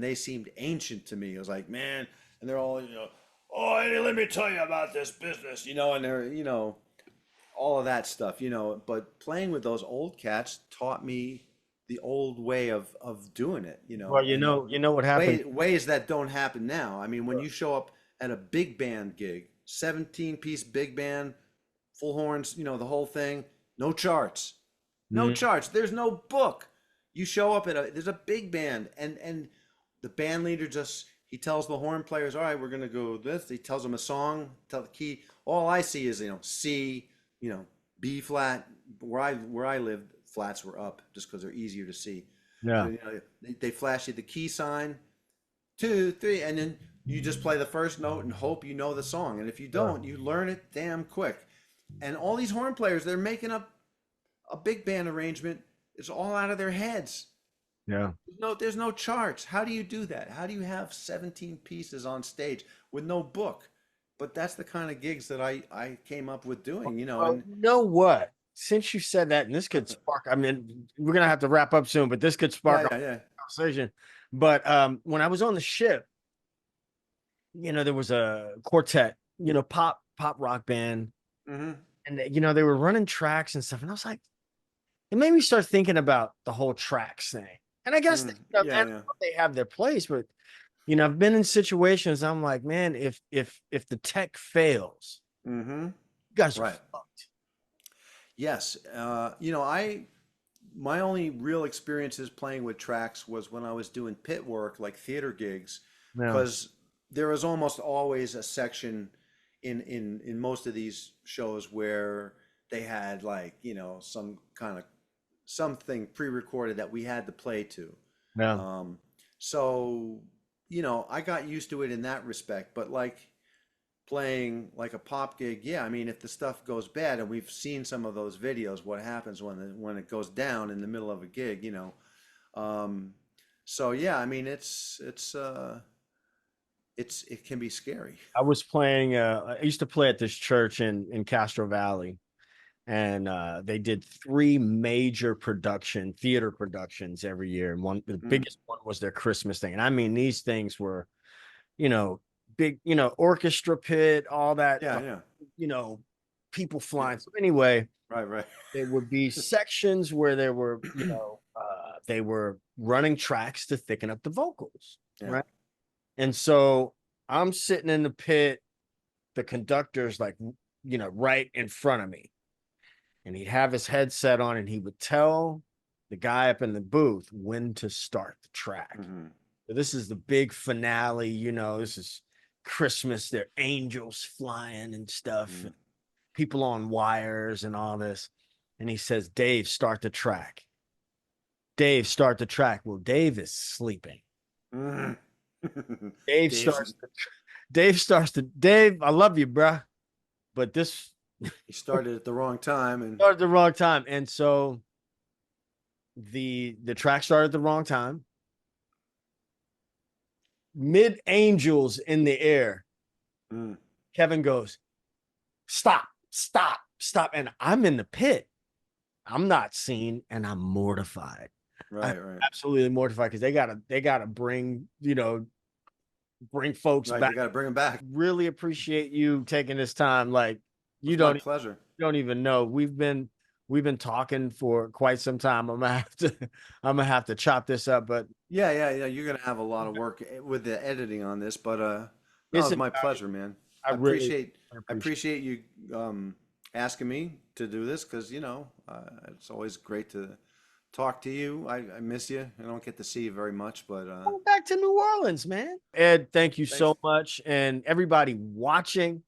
they seemed ancient to me. It was like, man, and they're all, you know, oh, Eddie, let me tell you about this business, you know, and they're, you know, all of that stuff, you know. But playing with those old cats taught me the old way of doing it, you Well, know, and you know what happened. ways that don't happen now. I mean, when you show up at a big band gig, 17-piece big band, full horns, you know, the whole thing. No charts, no Mm, charts. There's no book. You show up at there's a big band, and the band leader just he tells the horn players, all right, we're gonna go this. He tells them a song, tell the key. All I see is C, B flat. Where I live, flats were up just because they're easier to see. So yeah. they flash you the key sign, 2, 3, and then you just play the first note and hope you know the song. And if you Yeah. don't, you learn it damn quick. And all these horn players, they're making up a big band arrangement. It's all out of their heads. Yeah. No, there's no charts. How do you do that? How do you have 17 pieces on stage with no book? But that's the kind of gigs that I came up with doing, Well, and you know what? Since you said that, and this could spark, I mean, we're gonna have to wrap up soon, but this could spark yeah, a yeah, yeah. conversation. But when I was on the ship, there was a quartet, pop rock band, Hmm. and they were running tracks and stuff, and I was like, it made me start thinking about the whole tracks thing. And I guess Mm, and yeah, yeah. they have their place, but I've been in situations I'm like, man, if the tech fails, Hmm. you guys are Right. fucked. Yes. My only real experiences playing with tracks was when I was doing pit work, like theater gigs, Yeah. because there was almost always a section in most of these shows where they had like, some kind of something pre-recorded that we had to play to. Yeah. Um, so, I got used to it in that respect, but like playing like a pop gig, yeah, I mean, if the stuff goes bad, and we've seen some of those videos, what happens when it goes down in the middle of a gig. Um, so yeah, I mean, it can be scary. I was playing I used to play at this church in Castro Valley, and they did three major theater productions every year, and the Mm, biggest one was their Christmas thing. And I mean, these things were, you know big, orchestra pit, all that, yeah, yeah, you know people yeah, flying. So anyway, right, right. there would be sections where there were, they were running tracks to thicken up the vocals, Yeah. right? And so I'm sitting in the pit, the conductor's like, right in front of me, and he'd have his headset on, and he would tell the guy up in the booth when to start the track. Hmm. So this is the big finale, this is Christmas, there are angels flying and stuff, Mm. people on wires and all this. And he says, Dave, start the track. Dave, start the track. Well, Dave is sleeping. Mm. Dave Dave's starts Dave, I love you, bruh. But this he started at the wrong time, and started the wrong time. And so the track started at the wrong time. Mid angels in the air. mm, Kevin goes, stop, stop, stop. And I'm in the pit. I'm not seen, and I'm mortified. I'm right, right, absolutely mortified because they gotta bring folks right. back. They got to bring him back. Really appreciate you taking this time. Like, you It's my don't pleasure. you don't even know. We've been talking for quite some time. I'm gonna have to chop this up, but Yeah, yeah, yeah. You're gonna have a lot of work with the editing on this, but no, it's it's my pleasure, man. I I really appreciate I appreciate. appreciate you asking me to do this because it's always great to talk to you. I miss you. I don't get to see you very much, but Going back to New Orleans, man. Ed, thank you thanks. so much, and everybody watching.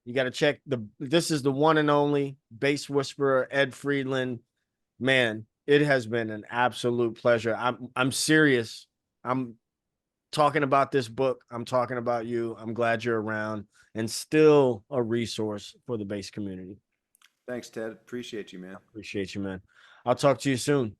You got to check this is the one and only bass whisperer, Ed Friedland. Man, it has been an absolute pleasure. I'm serious. I'm talking about this book. I'm talking about you. I'm glad you're around and still a resource for the bass community. Thanks, Ted. Appreciate you, man. Appreciate you, man. I'll talk to you soon.